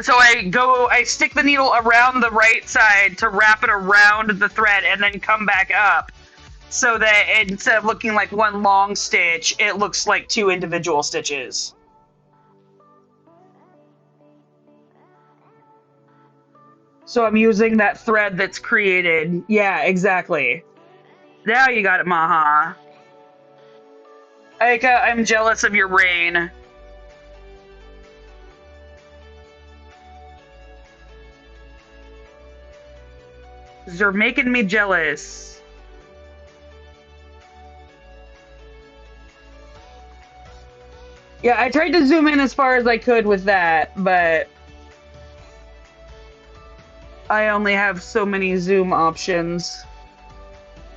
So I stick the needle around the right side to wrap it around the thread and then come back up. So that instead of looking like one long stitch, it looks like two individual stitches. So I'm using that thread that's created. Yeah, exactly. Now you got it, Maha. Aika, I'm jealous of your brain. You're making me jealous. Yeah, I tried to zoom in as far as I could with that, but I only have so many zoom options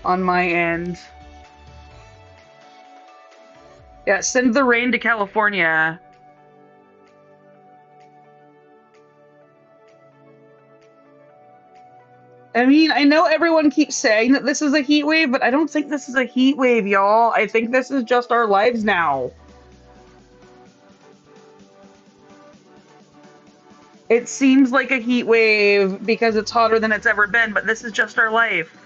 on my end. Yeah, send the rain to California. I mean, I know everyone keeps saying that this is a heat wave, but I don't think this is a heat wave, y'all. I think this is just our lives now. It seems like a heat wave because it's hotter than it's ever been, but this is just our life.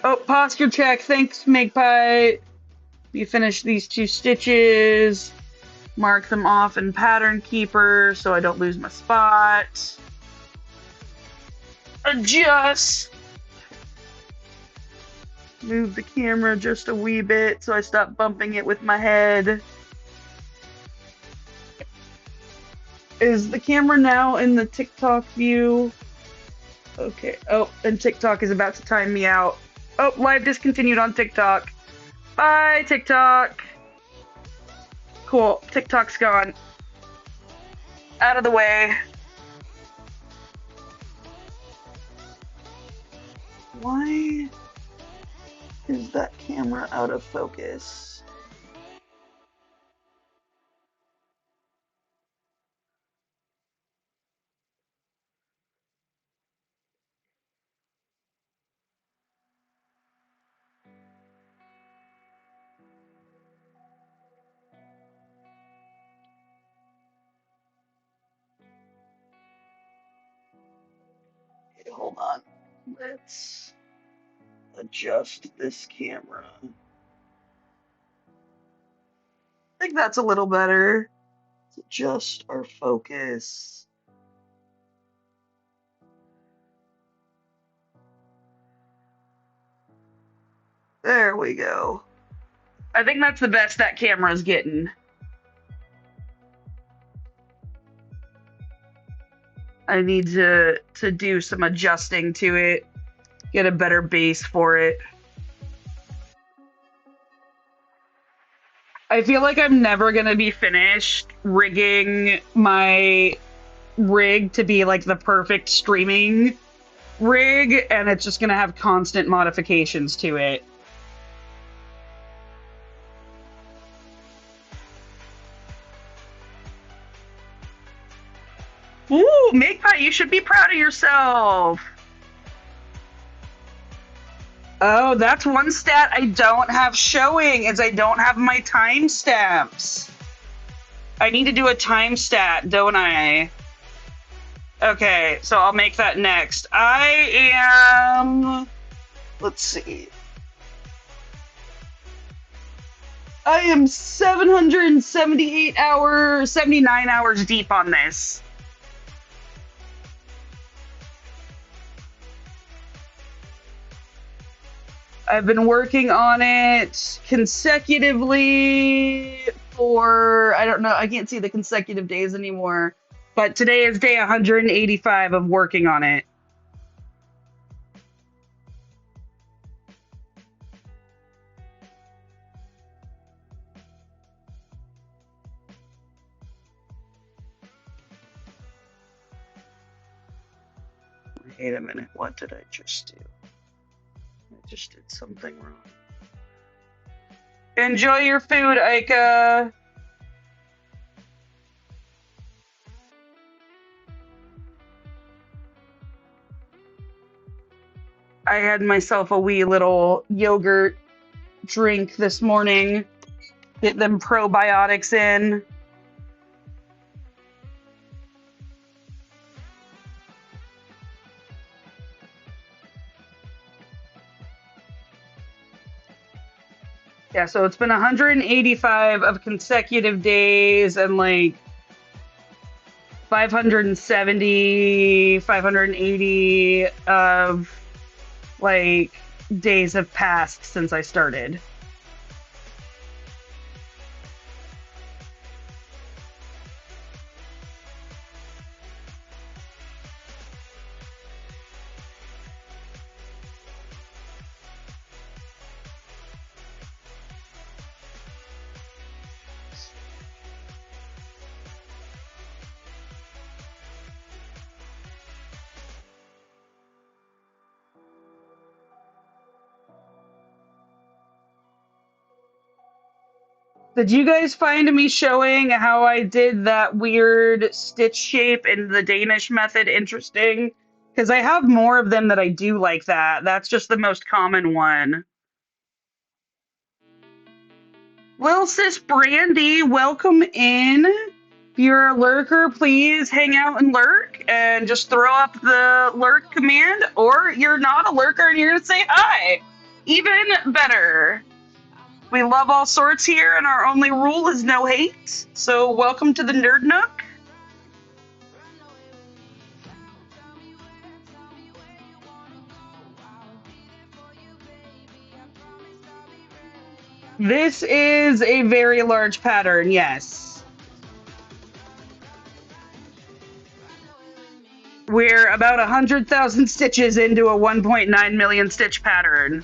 Oh, posture check. Thanks, Magpie. You finish these two stitches. Mark them off in Pattern Keeper so I don't lose my spot. Adjust. Move the camera just a wee bit so I stop bumping it with my head. Is the camera now in the TikTok view? Okay. Oh, and TikTok is about to time me out. Oh, live discontinued on TikTok. Bye, TikTok. Cool. TikTok's gone. Out of the way. Why is that camera out of focus? Okay, hold on. Let's adjust this camera. I think that's a little better. Let's adjust our focus. There we go. I think that's the best that camera's getting. I need to do some adjusting to it, get a better base for it. I feel like I'm never gonna be finished rigging my rig to be like the perfect streaming rig, and it's just gonna have constant modifications to it. Ooh, Magpie, you should be proud of yourself. Oh, that's one stat I don't have showing, is I don't have my timestamps. I need to do a time stat, don't I? Okay, so I'll make that next. I am... Let's see. I am 778 hours, 79 hours deep on this. I've been working on it consecutively for, I don't know, I can't see the consecutive days anymore, but today is day 185 of working on it. Wait a minute, what did I just do? I just did something wrong. Enjoy your food, Aika. I had myself a wee little yogurt drink this morning. Get them probiotics in. Yeah, so it's been 185 of consecutive days and like 570, 580 of like days have passed since I started. Did you guys find me showing how I did that weird stitch shape in the Danish method interesting? Because I have more of them that I do like that. That's just the most common one. Well, sis Brandy, welcome in. If you're a lurker, please hang out and lurk and just throw up the lurk command, or you're not a lurker and you're going to say hi. Even better. We love all sorts here, and our only rule is no hate. So welcome to the Nerd Nook. This is a very large pattern, yes. We're about 100,000 stitches into a 1.9 million stitch pattern.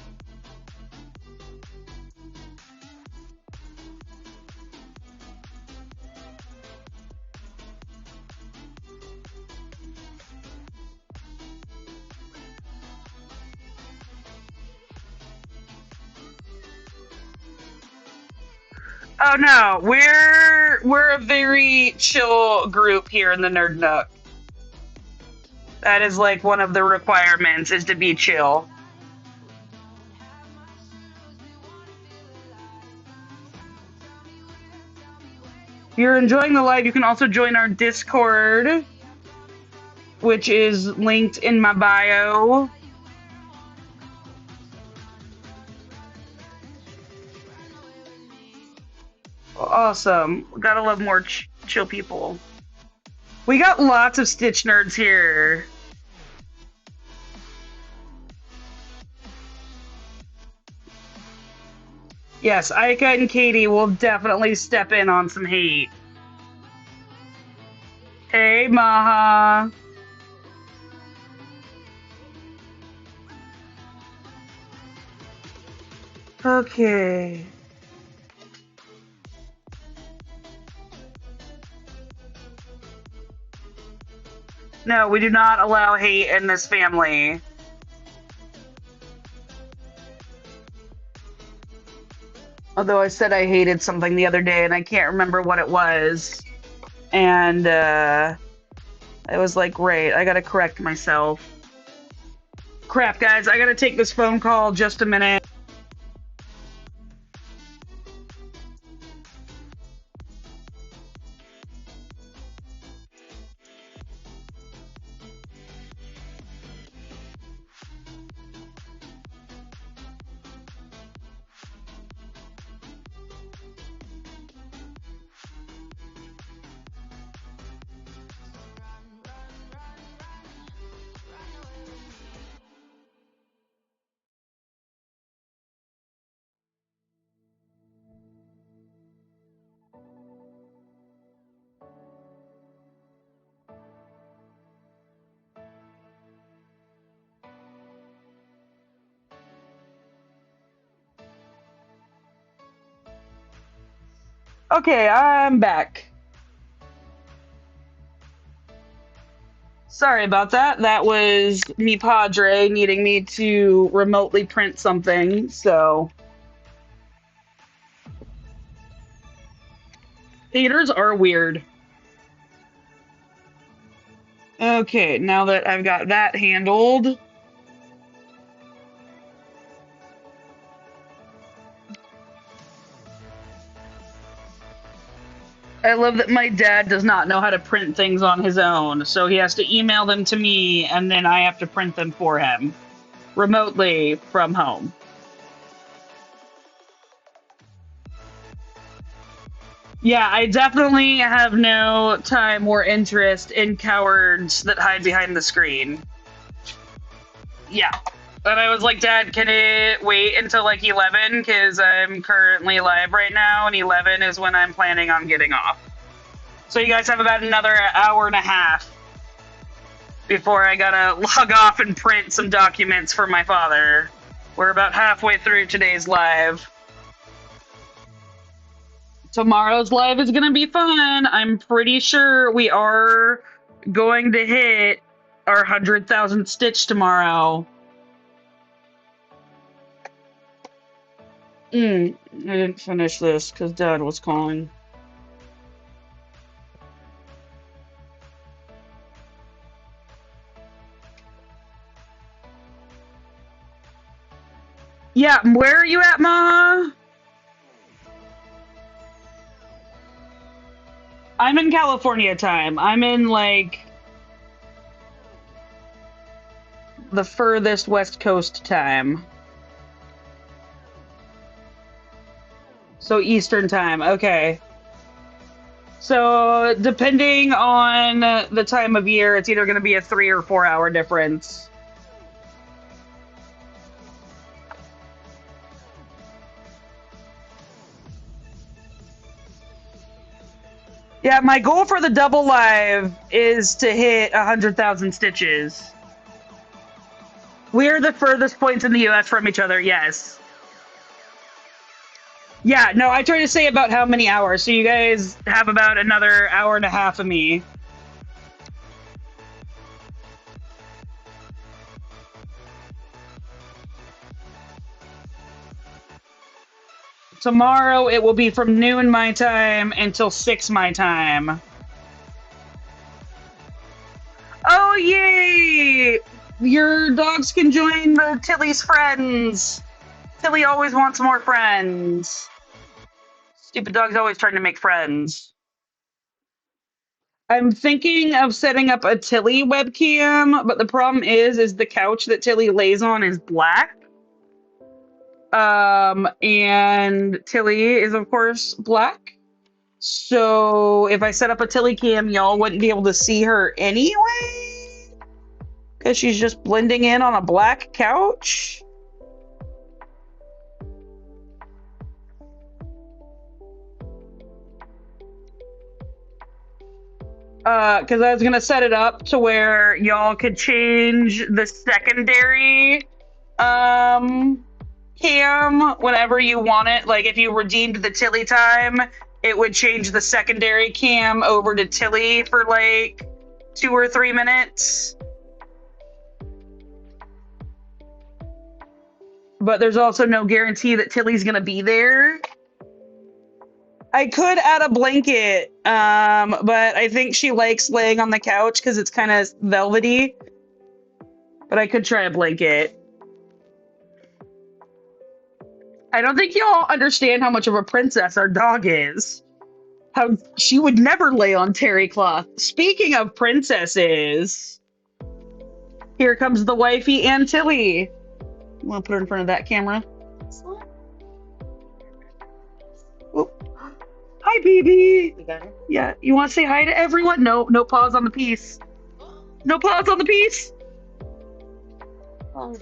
Oh no, we're a very chill group here in the Nerd Nook. That is like one of the requirements is to be chill. If you're enjoying the live, you can also join our Discord, which is linked in my bio. Awesome. Gotta love more chill people. We got lots of Stitch nerds here. Yes, Ika and Katie will definitely step in on some hate. Hey, Maha. Okay. No, we do not allow hate in this family. Although I said I hated something the other day and I can't remember what it was. And I was like, great, I gotta correct myself. Crap, guys, I gotta take this phone call just a minute. Okay, I'm back. Sorry about that. That was me Padre needing me to remotely print something, so. Haters are weird. Okay, now that I've got that handled, I love that my dad does not know how to print things on his own, so he has to email them to me, and then I have to print them for him remotely from home. Yeah, I definitely have no time or interest in cowards that hide behind the screen. Yeah. And I was like, Dad, can it wait until like 11? Because I'm currently live right now, and 11 is when I'm planning on getting off. So you guys have about another hour and a half before I gotta log off and print some documents for my father. We're about halfway through today's live. Tomorrow's live is gonna be fun. I'm pretty sure we are going to hit our 100,000 stitch tomorrow. I didn't finish this because Dad was calling. Yeah, where are you at, Maha? I'm in California time. I'm in, like, the furthest West Coast time. So Eastern time, okay. So depending on the time of year, it's either going to be a 3 or 4 hour difference. Yeah, my goal for the double live is to hit 100,000 stitches. We're the furthest points in the US from each other, yes. Yeah, no, I try to say about how many hours, so you guys have about another hour and a half of me. Tomorrow it will be from noon my time until 6 my time. Oh, yay! Your dogs can join the Tilly's friends. Tilly always wants more friends. Stupid dog's always trying to make friends. I'm thinking of setting up a Tilly webcam, but the problem is the couch that Tilly lays on is black. And Tilly is, of course, black. So if I set up a Tilly cam, y'all wouldn't be able to see her anyway. Because she's just blending in on a black couch. Because I was going to set it up to where y'all could change the secondary cam whenever you want it. Like if you redeemed the Tilly time, it would change the secondary cam over to Tilly for like 2 or 3 minutes. But there's also no guarantee that Tilly's going to be there. I could add a blanket, but I think she likes laying on the couch because it's kind of velvety. But I could try a blanket. I don't think y'all understand how much of a princess our dog is. How she would never lay on terry cloth. Speaking of princesses, here comes the wifey and Tilly. You want to put her in front of that camera? Oh. Hi, baby. You got it? Yeah, you want to say hi to everyone? No, no pause on the piece. No pause on the piece. Oh.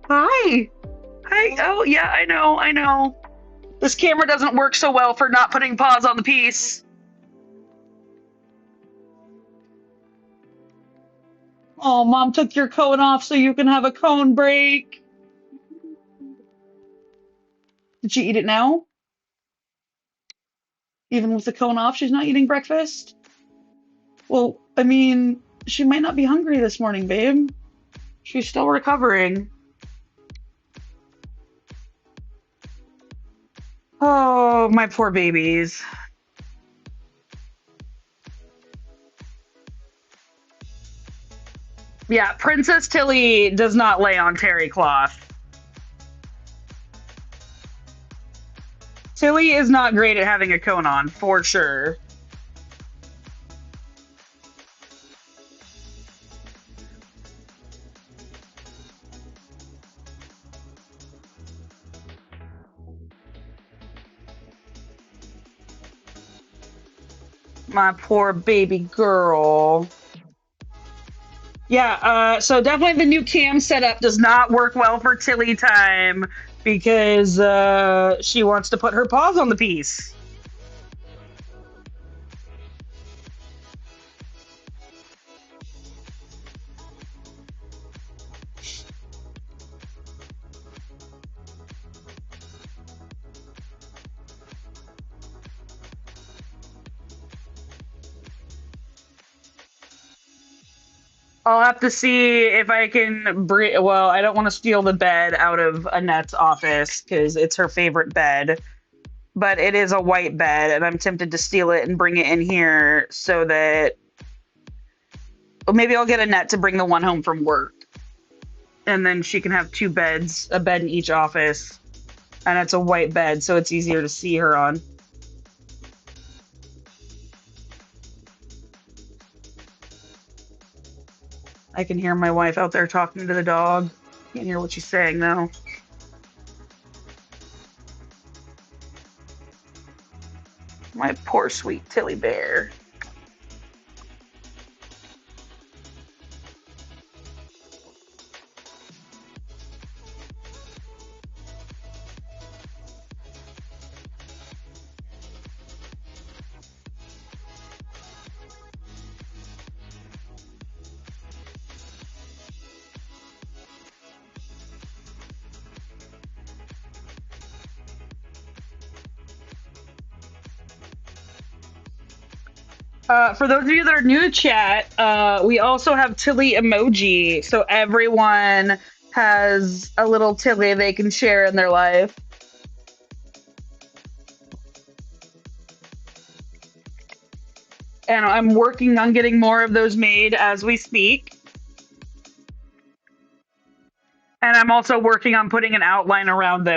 Hi. Hi. Oh, yeah, I know. This camera doesn't work so well for not putting pause on the piece. Oh, Mom took your cone off so you can have a cone break. Did she eat it now? Even with the cone off, she's not eating breakfast? Well, I mean, she might not be hungry this morning, babe. She's still recovering. Oh, my poor babies. Yeah, Princess Tilly does not lay on terry cloth. Tilly is not great at having a cone on, for sure. My poor baby girl. Yeah, so definitely the new cam setup does not work well for Tilly time because she wants to put her paws on the piece. I'll have to see if I can bring. Well, I don't want to steal the bed out of Annette's office because it's her favorite bed. But it is a white bed, and I'm tempted to steal it and bring it in here so that. Well, maybe I'll get Annette to bring the one home from work. And then she can have two beds, a bed in each office. And it's a white bed, so it's easier to see her on. I can hear my wife out there talking to the dog. Can't hear what she's saying, though. My poor sweet Tilly bear. For those of you that are new to chat, we also have Tilly emoji, so everyone has a little Tilly they can share in their life. And I'm working on getting more of those made as we speak. And I'm also working on putting an outline around them.